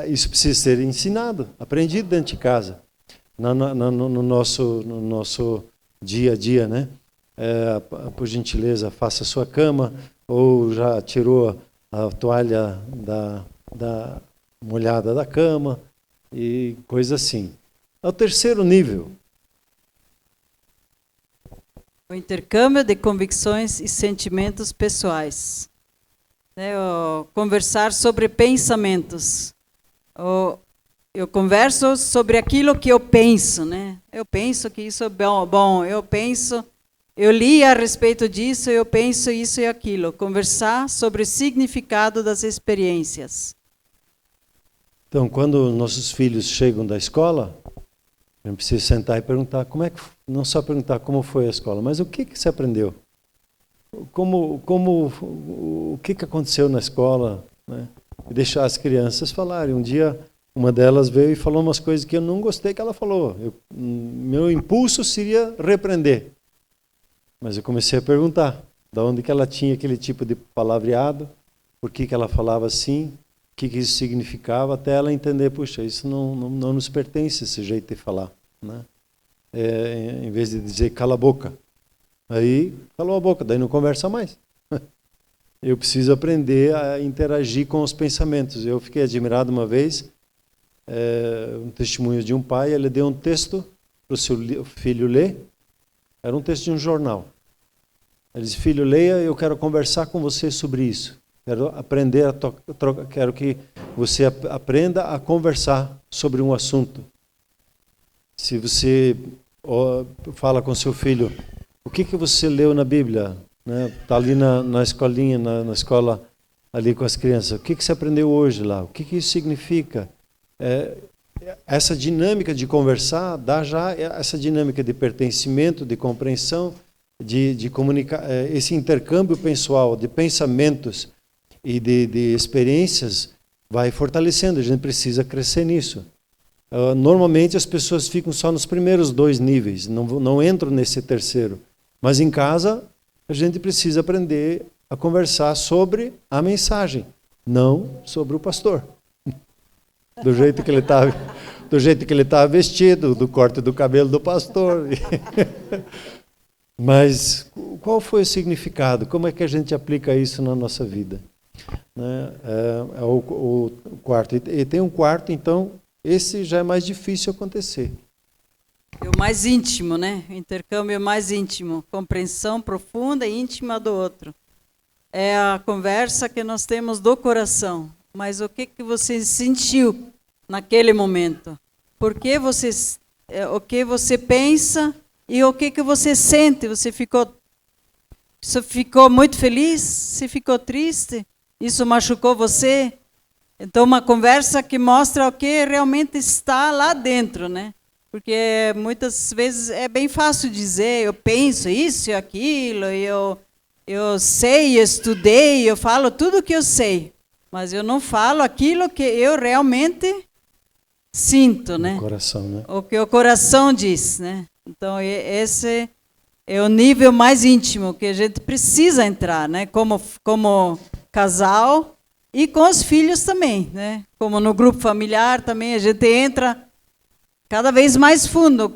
A: Isso precisa ser ensinado, aprendido dentro de casa, no nosso dia a dia, né? Por gentileza, faça a sua cama, ou já tirou a toalha da molhada da cama e coisa assim. É o terceiro nível.
B: O intercâmbio de convicções e sentimentos pessoais. Conversar sobre pensamentos. Eu converso sobre aquilo que eu penso, né? Eu penso que isso é bom, eu li a respeito disso, eu penso isso e aquilo. Conversar sobre o significado das experiências.
A: Então, quando nossos filhos chegam da escola, a gente precisa sentar e perguntar não só perguntar como foi a escola, mas o que você aprendeu? O que aconteceu na escola, né? E deixar as crianças falarem. Um dia, uma delas veio e falou umas coisas que eu não gostei que ela falou. Meu impulso seria repreender. Mas eu comecei a perguntar de onde que ela tinha aquele tipo de palavreado, por que ela falava assim, o que isso significava, até ela entender, puxa, isso não nos pertence, esse jeito de falar, né? Em vez de dizer cala a boca. Aí calou a boca, daí não conversa mais. Eu preciso aprender a interagir com os pensamentos. Eu fiquei admirado uma vez, um testemunho de um pai, ele deu um texto para o seu filho ler, era um texto de um jornal. Ele disse, filho, leia, eu quero conversar com você sobre isso. Quero aprender quero que você aprenda a conversar sobre um assunto. Se você fala com seu filho, o que você leu na Bíblia? Está ali na escolinha, na escola ali com as crianças. O que você aprendeu hoje lá? O que isso significa? Essa dinâmica de conversar dá já essa dinâmica de pertencimento, de compreensão, de comunicar, esse intercâmbio pessoal de pensamentos e de experiências vai fortalecendo. A gente precisa crescer nisso. Normalmente as pessoas ficam só nos primeiros 2 níveis, não entram nesse terceiro. Mas em casa a gente precisa aprender a conversar sobre a mensagem, não sobre o pastor. Do jeito que ele está vestido, do corte do cabelo do pastor. Mas qual foi o significado? Como é que a gente aplica isso na nossa vida? É o quarto. E tem um quarto, então, esse já é mais difícil acontecer.
B: É o mais íntimo, né? O intercâmbio é mais íntimo. Compreensão profunda e íntima do outro. É a conversa que nós temos do coração. Mas o que você sentiu naquele momento? O que você pensa e o que você sente? Você ficou muito feliz? Você ficou triste? Isso machucou você? Então, uma conversa que mostra o que realmente está lá dentro, né? Porque muitas vezes é bem fácil dizer, eu penso isso e aquilo, eu sei, eu estudei, eu falo tudo o que eu sei, mas eu não falo aquilo que eu realmente sinto, né?
A: O coração, né?
B: O que o coração diz, né? Então, esse é o nível mais íntimo que a gente precisa entrar, né? Como casal e com os filhos também, né? Como no grupo familiar também, a gente entra cada vez mais fundo.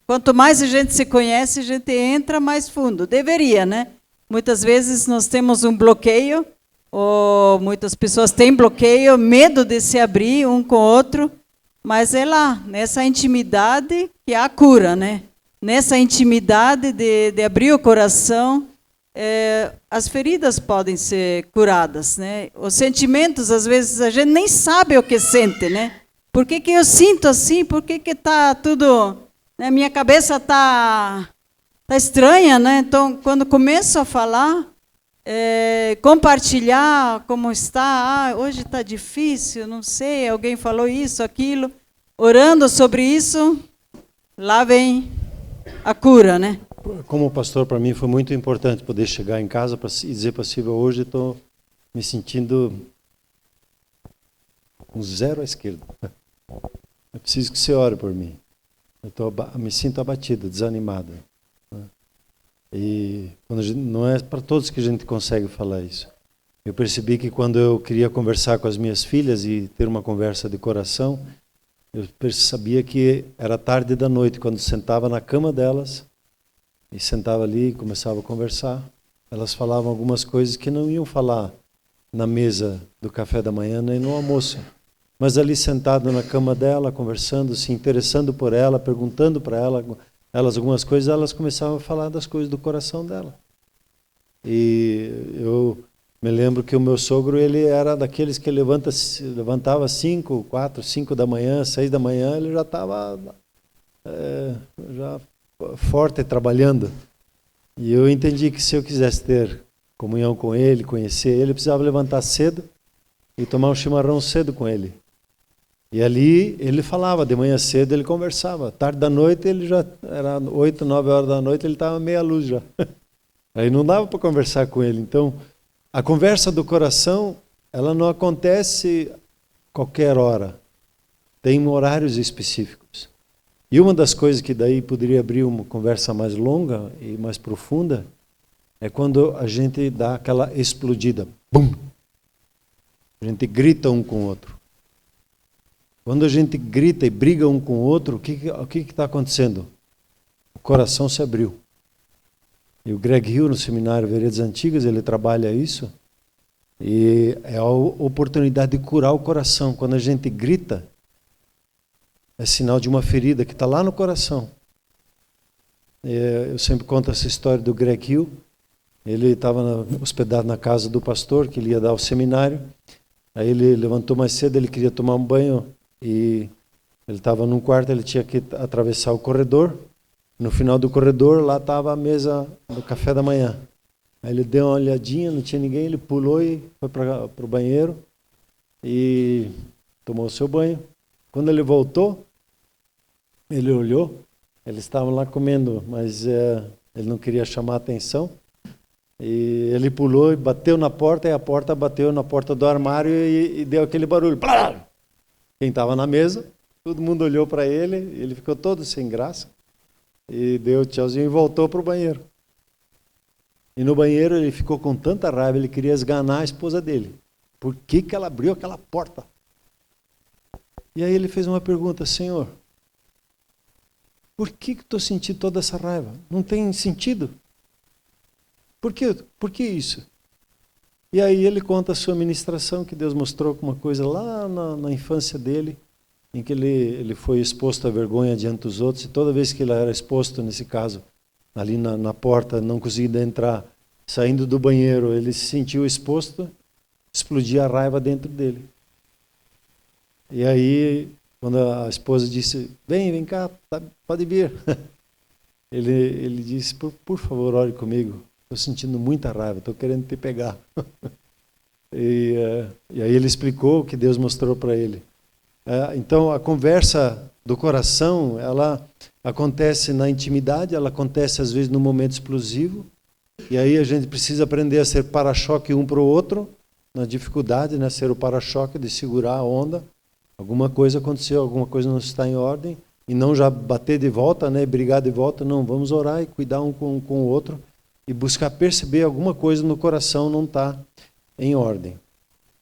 B: Quanto mais a gente se conhece, a gente entra mais fundo. Deveria, né? Muitas vezes nós temos um bloqueio, ou muitas pessoas têm bloqueio, medo de se abrir um com o outro, mas é lá, nessa intimidade que há a cura, né? Nessa intimidade de abrir o coração, as feridas podem ser curadas, né? Os sentimentos, às vezes, a gente nem sabe o que sente, né? Por que eu sinto assim? Por que está tudo... Né? Minha cabeça está estranha, né? Então, quando começo a falar, compartilhar como está, hoje está difícil, não sei, alguém falou isso, aquilo, orando sobre isso, lá vem a cura, né?
A: Como pastor, para mim foi muito importante poder chegar em casa e dizer para a Silvia, hoje estou me sentindo com 0 à esquerda. Eu preciso que você ore por mim. Eu me sinto abatido, desanimado. E não é para todos que a gente consegue falar isso. Eu percebi que quando eu queria conversar com as minhas filhas e ter uma conversa de coração, eu sabia que era tarde da noite, quando sentava na cama delas, e sentava ali e começava a conversar, elas falavam algumas coisas que não iam falar na mesa do café da manhã nem no almoço. Mas ali sentado na cama dela, conversando, se interessando por ela, perguntando para elas algumas coisas, elas começavam a falar das coisas do coração dela. E eu me lembro que o meu sogro, ele era daqueles que levantava 5, 4, 5 da manhã, 6 da manhã, ele já estava já forte trabalhando. E eu entendi que se eu quisesse ter comunhão com ele, conhecer ele, eu precisava levantar cedo e tomar um chimarrão cedo com ele. E ali ele falava, de manhã cedo ele conversava. Tarde da noite, ele já era 8, 9 horas da noite, ele estava meia luz já. Aí não dava para conversar com ele. Então, a conversa do coração, ela não acontece qualquer hora. Tem horários específicos. E uma das coisas que daí poderia abrir uma conversa mais longa e mais profunda é quando a gente dá aquela explodida. Bum! A gente grita um com o outro. Quando a gente grita e briga um com o outro, o que está acontecendo? O coração se abriu. E o Greg Hill, no seminário Veredas Antigas, ele trabalha isso. E é a oportunidade de curar o coração. Quando a gente grita, é sinal de uma ferida que está lá no coração. Eu sempre conto essa história do Greg Hill. Ele estava hospedado na casa do pastor, que ele ia dar o seminário. Aí ele levantou mais cedo, ele queria tomar um banho. E ele estava num quarto, ele tinha que atravessar o corredor. No final do corredor, lá estava a mesa do café da manhã. Aí ele deu uma olhadinha, não tinha ninguém, ele pulou e foi para o banheiro e tomou o seu banho. Quando ele voltou, ele olhou, eles estavam lá comendo, mas ele não queria chamar a atenção. E ele pulou e bateu na porta, e a porta bateu na porta do armário e deu aquele barulho. Quem estava na mesa, todo mundo olhou para ele, ele ficou todo sem graça. E deu tchauzinho e voltou para o banheiro. E no banheiro ele ficou com tanta raiva, ele queria esganar a esposa dele. Por que ela abriu aquela porta? E aí ele fez uma pergunta: Senhor, por que estou sentindo toda essa raiva? Não tem sentido. Por que isso? E aí ele conta a sua ministração, que Deus mostrou como uma coisa lá na infância dele, em que ele foi exposto à vergonha diante dos outros, e toda vez que ele era exposto, nesse caso, ali na porta, não conseguia entrar, saindo do banheiro, ele se sentiu exposto, explodia a raiva dentro dele. E aí, quando a esposa disse, vem cá, pode vir. Ele disse, por favor, ore comigo, estou sentindo muita raiva, estou querendo te pegar. E aí ele explicou o que Deus mostrou para ele. Então, a conversa do coração, ela acontece na intimidade, ela acontece às vezes num momento explosivo, e aí a gente precisa aprender a ser para-choque um para o outro, na dificuldade, né? Ser o para-choque de segurar a onda. Alguma coisa aconteceu, alguma coisa não está em ordem, e não já bater de volta, né? Brigar de volta, não, vamos orar e cuidar um com o outro, e buscar perceber alguma coisa no coração não está em ordem.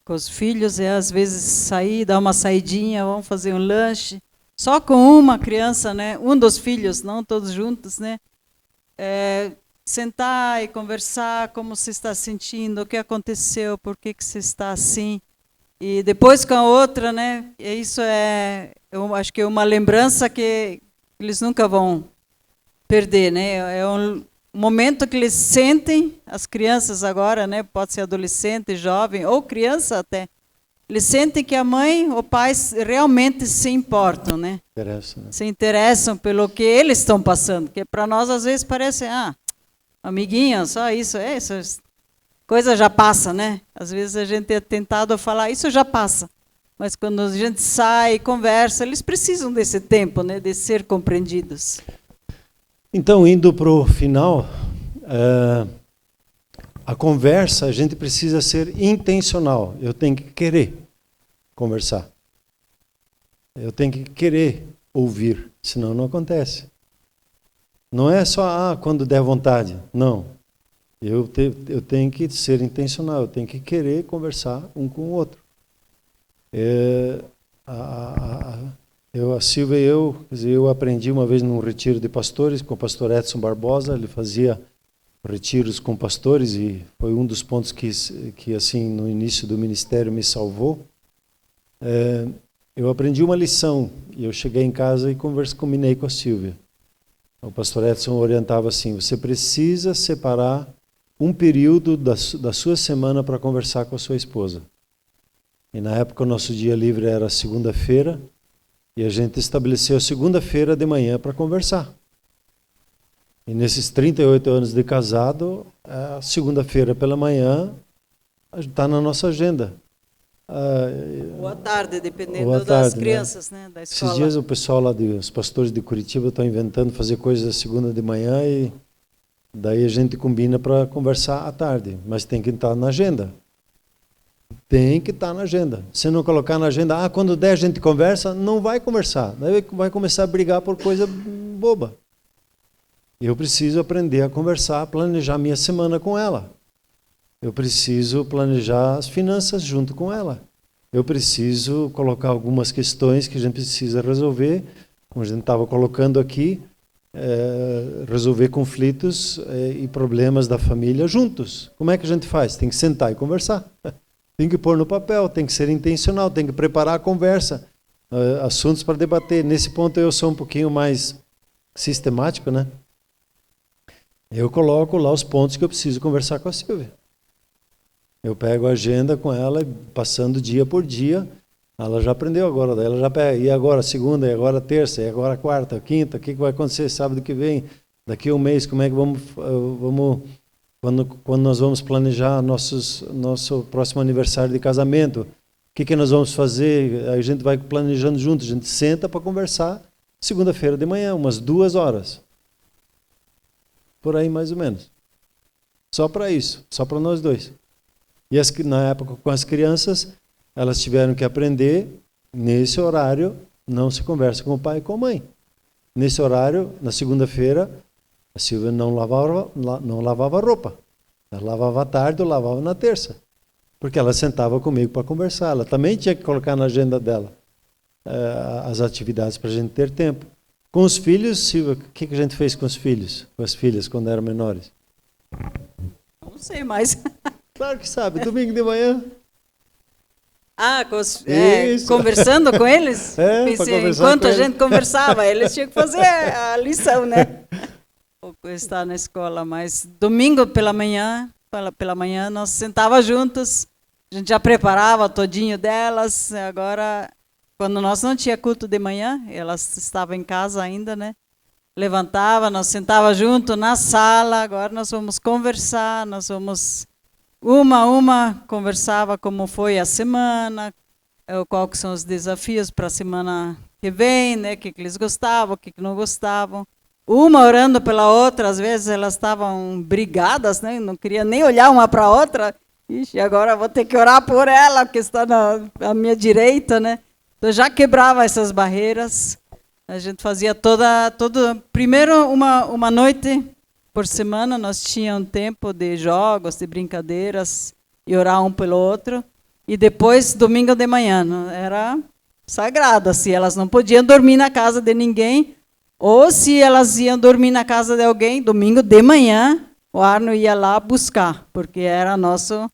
B: Com os filhos, às vezes sair, dar uma saidinha, vamos fazer um lanche, só com uma criança, né? Um dos filhos, não todos juntos, né? Sentar e conversar, como você está sentindo, o que aconteceu, por que você está assim. E depois com a outra, né? E isso eu acho que é uma lembrança que eles nunca vão perder, né? É um momento que eles sentem, as crianças agora, né, pode ser adolescente, jovem, ou criança até, eles sentem que a mãe, o pai realmente se importam, né? Se interessam pelo que eles estão passando, que para nós às vezes parece, amiguinha, só isso, coisa já passa, né? Às vezes a gente é tentado a falar, isso já passa, mas quando a gente sai, conversa, eles precisam desse tempo, né, de ser compreendidos.
A: Então, indo para o final, a conversa, a gente precisa ser intencional. Eu tenho que querer conversar. Eu tenho que querer ouvir, senão não acontece. Não é só quando der vontade. Não. Eu tenho que ser intencional, eu tenho que querer conversar um com o outro. A Silvia e eu aprendi uma vez num retiro de pastores com o pastor Edson Barbosa, ele fazia retiros com pastores, e foi um dos pontos que assim, no início do ministério me salvou. Eu aprendi uma lição, e eu cheguei em casa e combinei com a Silvia. O pastor Edson orientava assim: você precisa separar um período da sua semana para conversar com a sua esposa. E na época o nosso dia livre era segunda-feira, e a gente estabeleceu segunda-feira de manhã para conversar. E nesses 38 anos de casado, a segunda-feira pela manhã está na nossa agenda.
B: Ou à tarde, dependendo das crianças, né, da escola.
A: Esses dias o pessoal lá, os pastores de Curitiba, estão inventando fazer coisas segunda de manhã, e daí a gente combina para conversar à tarde, mas tem que estar na agenda. Tem que estar na agenda. Se não colocar na agenda, quando der a gente conversa, não vai conversar. Daí vai começar a brigar por coisa boba. Eu preciso aprender a conversar, planejar minha semana com ela. Eu preciso planejar as finanças junto com ela. Eu preciso colocar algumas questões que a gente precisa resolver, como a gente estava colocando aqui, resolver conflitos e problemas da família juntos. Como é que a gente faz? Tem que sentar e conversar. Tem que pôr no papel, tem que ser intencional, tem que preparar a conversa, assuntos para debater. Nesse ponto eu sou um pouquinho mais sistemático, né? Eu coloco lá os pontos que eu preciso conversar com a Silvia. Eu pego a agenda com ela, passando dia por dia. Ela já aprendeu agora, daí ela já pega, e agora segunda, e agora terça, e agora quarta, quinta, o que vai acontecer sábado que vem, daqui a um mês, como é que vamos quando nós vamos planejar nosso próximo aniversário de casamento, o que nós vamos fazer? A gente vai planejando junto, a gente senta para conversar segunda-feira de manhã, umas 2 horas. Por aí mais ou menos. Só para isso, só para nós dois. E na época com as crianças, elas tiveram que aprender, nesse horário, não se conversa com o pai e com a mãe. Nesse horário, na segunda-feira, a Silvia não lavava roupa. Ela lavava à tarde ou lavava na terça. Porque ela sentava comigo para conversar. Ela também tinha que colocar na agenda dela as atividades para a gente ter tempo. Com os filhos, Silvia, o que a gente fez com os filhos? Com as filhas, quando eram menores?
B: Não sei mais.
A: Claro que sabe, domingo de manhã.
B: Conversando com eles?
A: Pensei,
B: enquanto a gente conversava, eles tinham que fazer a lição, né? Estar na escola, mas domingo pela manhã nós sentava juntos, a gente já preparava todinho delas. Agora, quando nós não tinha culto de manhã, elas estavam em casa ainda, né? Levantava, nós sentava junto na sala. Agora nós vamos conversar, nós vamos uma conversava como foi a semana, quais são os desafios para a semana que vem, né? O que eles gostavam, o que não gostavam. Uma orando pela outra, às vezes elas estavam brigadas, né? Não queria nem olhar uma para a outra. Ixi, agora vou ter que orar por ela, que está à minha direita, né? Então já quebrava essas barreiras. A gente fazia primeiro uma noite por semana, nós tínhamos um tempo de jogos, de brincadeiras, e orar um pelo outro. E depois, domingo de manhã, era sagrado, assim, elas não podiam dormir na casa de ninguém. Ou se elas iam dormir na casa de alguém, domingo de manhã, o Arno ia lá buscar, porque era nosso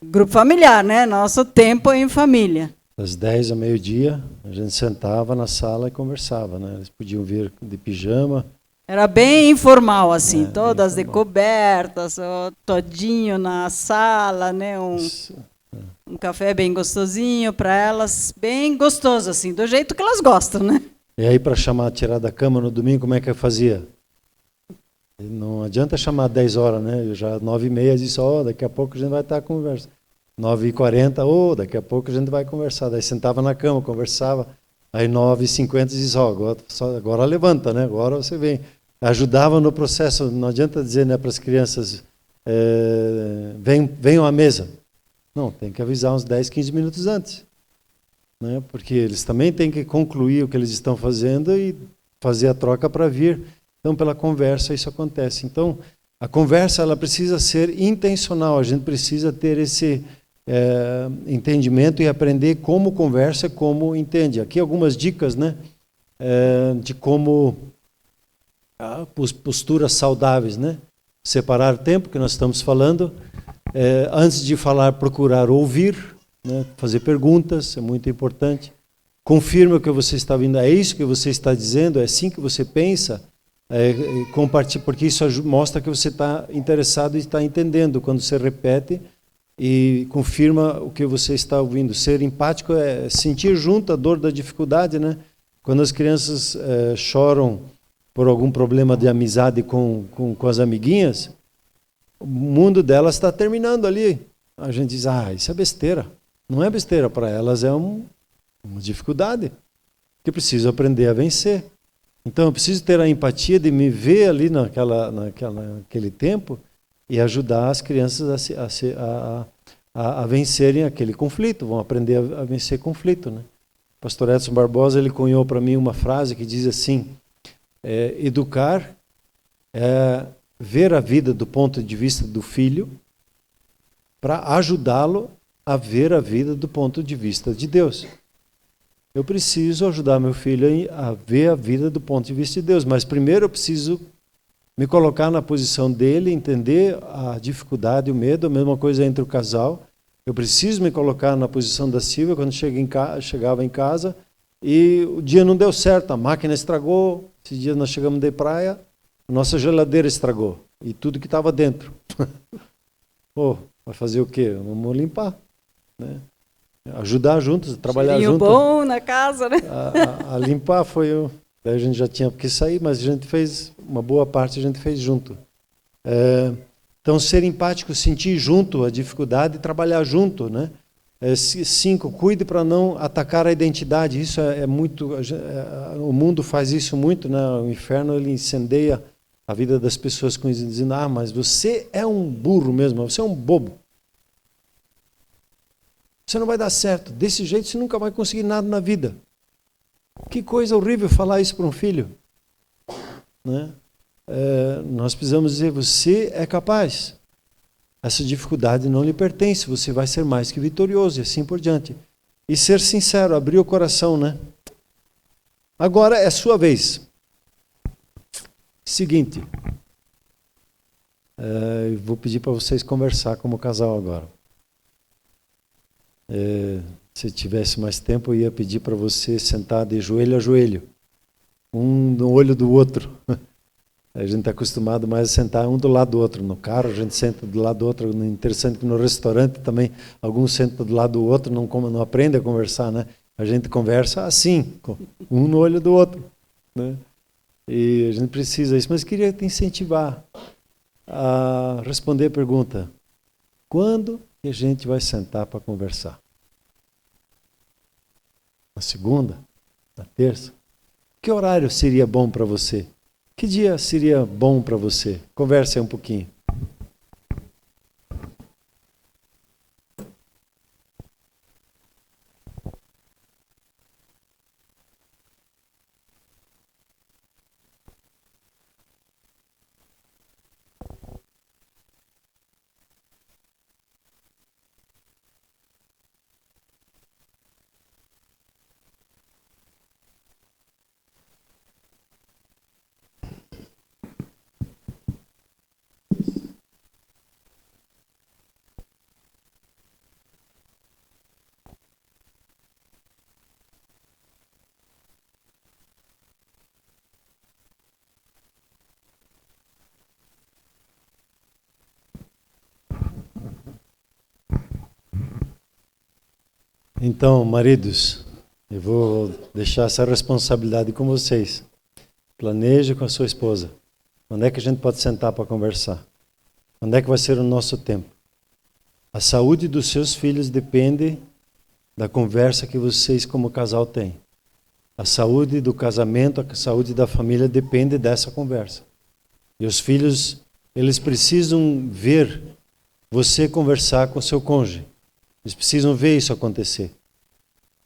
B: grupo familiar, né? Nosso tempo em família.
A: Das 10 ao meio-dia, a gente sentava na sala e conversava, né? Eles podiam vir de pijama.
B: Era bem informal, assim, todas de cobertas, todinho na sala, né? Um café bem gostosinho para elas, bem gostoso, assim, do jeito que elas gostam, né?
A: E aí, para tirar da cama no domingo, como é que eu fazia? Não adianta chamar 10 horas, né? Eu já 9h30 disse, daqui a pouco a gente vai estar conversando. 9h40, daqui a pouco a gente vai conversar. Daí sentava na cama, conversava. Aí 9h50 disse, agora levanta, né? Agora você vem. Ajudava no processo. Não adianta dizer, né, para as crianças, venham à mesa. Não, tem que avisar uns 10, 15 minutos antes. Né? Porque eles também têm que concluir o que eles estão fazendo e fazer a troca para vir. Então, pela conversa, isso acontece. Então, a conversa ela precisa ser intencional. A gente precisa ter esse entendimento e aprender como conversa, como entende. Aqui algumas dicas, né, de como posturas saudáveis, né? separar tempo que nós estamos falando. Antes de falar, procurar ouvir, né? Fazer perguntas, é muito importante. Confirma o que você está ouvindo, é isso que você está dizendo, é assim que você pensa, compartilha, porque isso mostra que você está interessado e está entendendo quando você repete e confirma o que você está ouvindo. Ser empático é sentir junto a dor da dificuldade, né? Quando as crianças choram por algum problema de amizade com as amiguinhas, o mundo delas está terminando ali. A gente diz, isso é besteira. Não é besteira, para elas é uma dificuldade que preciso aprender a vencer. Então eu preciso ter a empatia de me ver ali naquele tempo e ajudar as crianças a vencerem aquele conflito, vão aprender a vencer conflito, né? O pastor Edson Barbosa, ele cunhou para mim uma frase que diz assim, educar é ver a vida do ponto de vista do filho para ajudá-lo a ver a vida do ponto de vista de Deus. Eu preciso ajudar meu filho a ver a vida do ponto de vista de Deus, mas primeiro eu preciso me colocar na posição dele, entender a dificuldade, o medo, a mesma coisa entre o casal. Eu preciso me colocar na posição da Silvia quando chegava em casa e o dia não deu certo, a máquina estragou, esse dia nós chegamos de praia, nossa geladeira estragou e tudo que estava dentro. Vai fazer o quê? Vamos limpar, né? Ajudar juntos, trabalhar
B: cheirinho
A: juntos.
B: Bom na casa, né?
A: A limpar foi daí a gente já tinha que sair, mas a gente fez uma boa parte, a gente fez junto. Então ser empático, sentir junto a dificuldade e trabalhar junto, né? 5, cuide para não atacar a identidade. Isso é muito. O mundo faz isso muito, né? O inferno ele incendeia a vida das pessoas com isso, dizendo: mas você é um burro mesmo, você é um bobo. Você não vai dar certo. Desse jeito você nunca vai conseguir nada na vida. Que coisa horrível falar isso para um filho, né? Nós precisamos dizer: você é capaz. Essa dificuldade não lhe pertence, você vai ser mais que vitorioso e assim por diante. E ser sincero, abrir o coração, né? Agora é sua vez. Seguinte, eu vou pedir para vocês conversar como casal agora. Se tivesse mais tempo, eu ia pedir para você sentar de joelho a joelho, um no olho do outro. A gente está acostumado mais a sentar um do lado do outro. No carro a gente senta do lado do outro. Interessante que no restaurante também alguns sentam do lado do outro, não aprende a conversar, né? A gente conversa assim, um no olho do outro, né? E a gente precisa disso. Mas queria te incentivar a responder a pergunta: quando que a gente vai sentar para conversar? Na segunda? Na terça? Que horário seria bom para você? Que dia seria bom para você? Converse aí um pouquinho. Então, maridos, eu vou deixar essa responsabilidade com vocês. Planeje com a sua esposa. Onde é que a gente pode sentar para conversar? Onde é que vai ser o nosso tempo? A saúde dos seus filhos depende da conversa que vocês como casal têm. A saúde do casamento, a saúde da família depende dessa conversa. E os filhos, eles precisam ver você conversar com seu cônjuge. Eles precisam ver isso acontecer.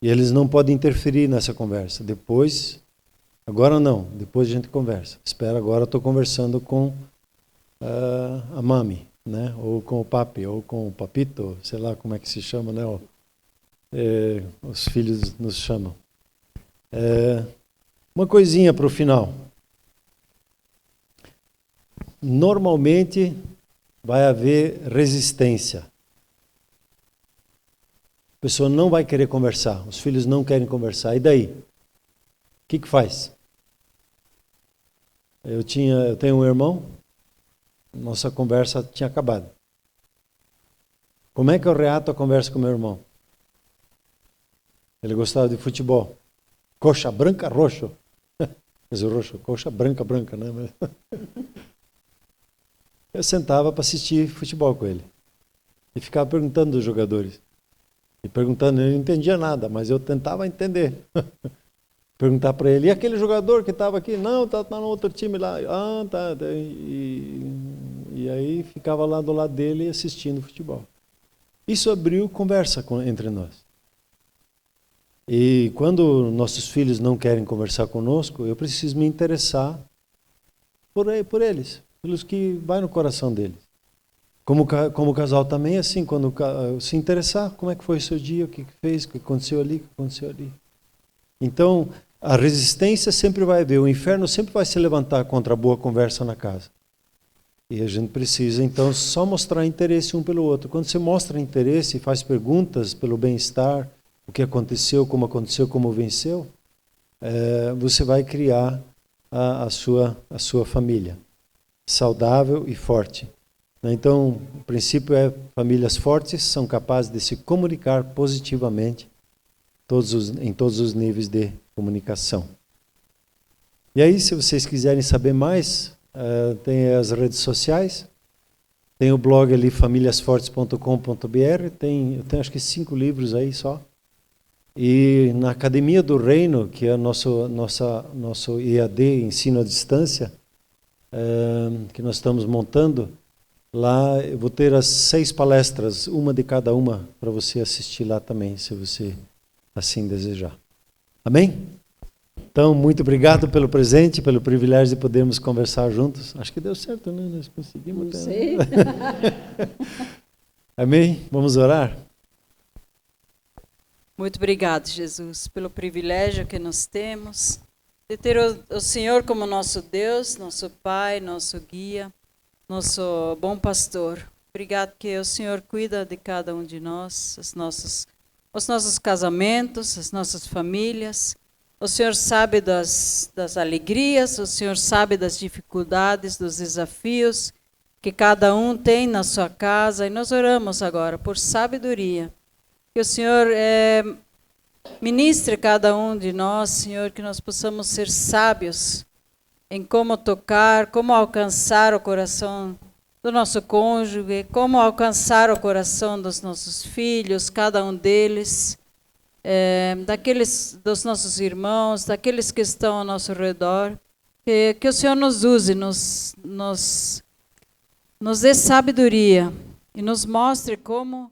A: E eles não podem interferir nessa conversa. Depois, agora não, depois a gente conversa. Espera, agora estou conversando com a mami, né? Ou com o papi, ou com o papito, sei lá como é que se chama, né? Os filhos nos chamam. Uma coisinha para o final. normalmente vai haver resistência. A pessoa não vai querer conversar, os filhos não querem conversar. E daí? O que faz? Eu tenho um irmão, nossa conversa tinha acabado. Como é que eu reato a conversa com meu irmão? Ele gostava de futebol. Coxa branca, roxo. Mas o roxo, coxa branca, né? Eu sentava para assistir futebol com ele. E ficava perguntando dos jogadores. E perguntando, ele não entendia nada, mas eu tentava entender. Perguntar para ele, e aquele jogador que estava aqui? Não, tá no outro time lá. Ah, tá. E aí ficava lá do lado dele assistindo futebol. Isso abriu conversa entre nós. E quando nossos filhos não querem conversar conosco, eu preciso me interessar por eles, pelos que vai no coração deles. Como casal também, assim, quando se interessar, como é que foi o seu dia, o que fez, o que aconteceu ali, Então, a resistência sempre vai haver, o inferno sempre vai se levantar contra a boa conversa na casa. E a gente precisa, então, só mostrar interesse um pelo outro. Quando você mostra interesse e faz perguntas pelo bem-estar, o que aconteceu, como venceu, você vai criar a sua família saudável e forte. Então, o princípio é famílias fortes são capazes de se comunicar positivamente em todos os níveis de comunicação. E aí, se vocês quiserem saber mais, tem as redes sociais, tem o blog ali famíliasfortes.com.br, eu tenho acho que 5 livros aí só. E na Academia do Reino, que é nosso EAD, ensino à distância, que nós estamos montando, lá eu vou ter as 6 palestras, uma de cada uma, para você assistir lá também, se você assim desejar. Amém? Então, muito obrigado pelo presente, pelo privilégio de podermos conversar juntos. Acho que deu certo, né? Nós conseguimos.
B: Não sei.
A: Amém? Vamos orar?
B: Muito obrigado, Jesus, pelo privilégio que nós temos de ter o Senhor como nosso Deus, nosso Pai, nosso guia, nosso bom pastor. Obrigado que o Senhor cuida de cada um de nós, os nossos casamentos, as nossas famílias. O Senhor sabe das alegrias, o Senhor sabe das dificuldades, dos desafios que cada um tem na sua casa. E nós oramos agora por sabedoria. Que o Senhor ministre cada um de nós, Senhor, que nós possamos ser sábios em como tocar, como alcançar o coração do nosso cônjuge, como alcançar o coração dos nossos filhos, cada um deles, dos nossos irmãos, daqueles que estão ao nosso redor. Que o Senhor nos use, nos dê sabedoria e nos mostre como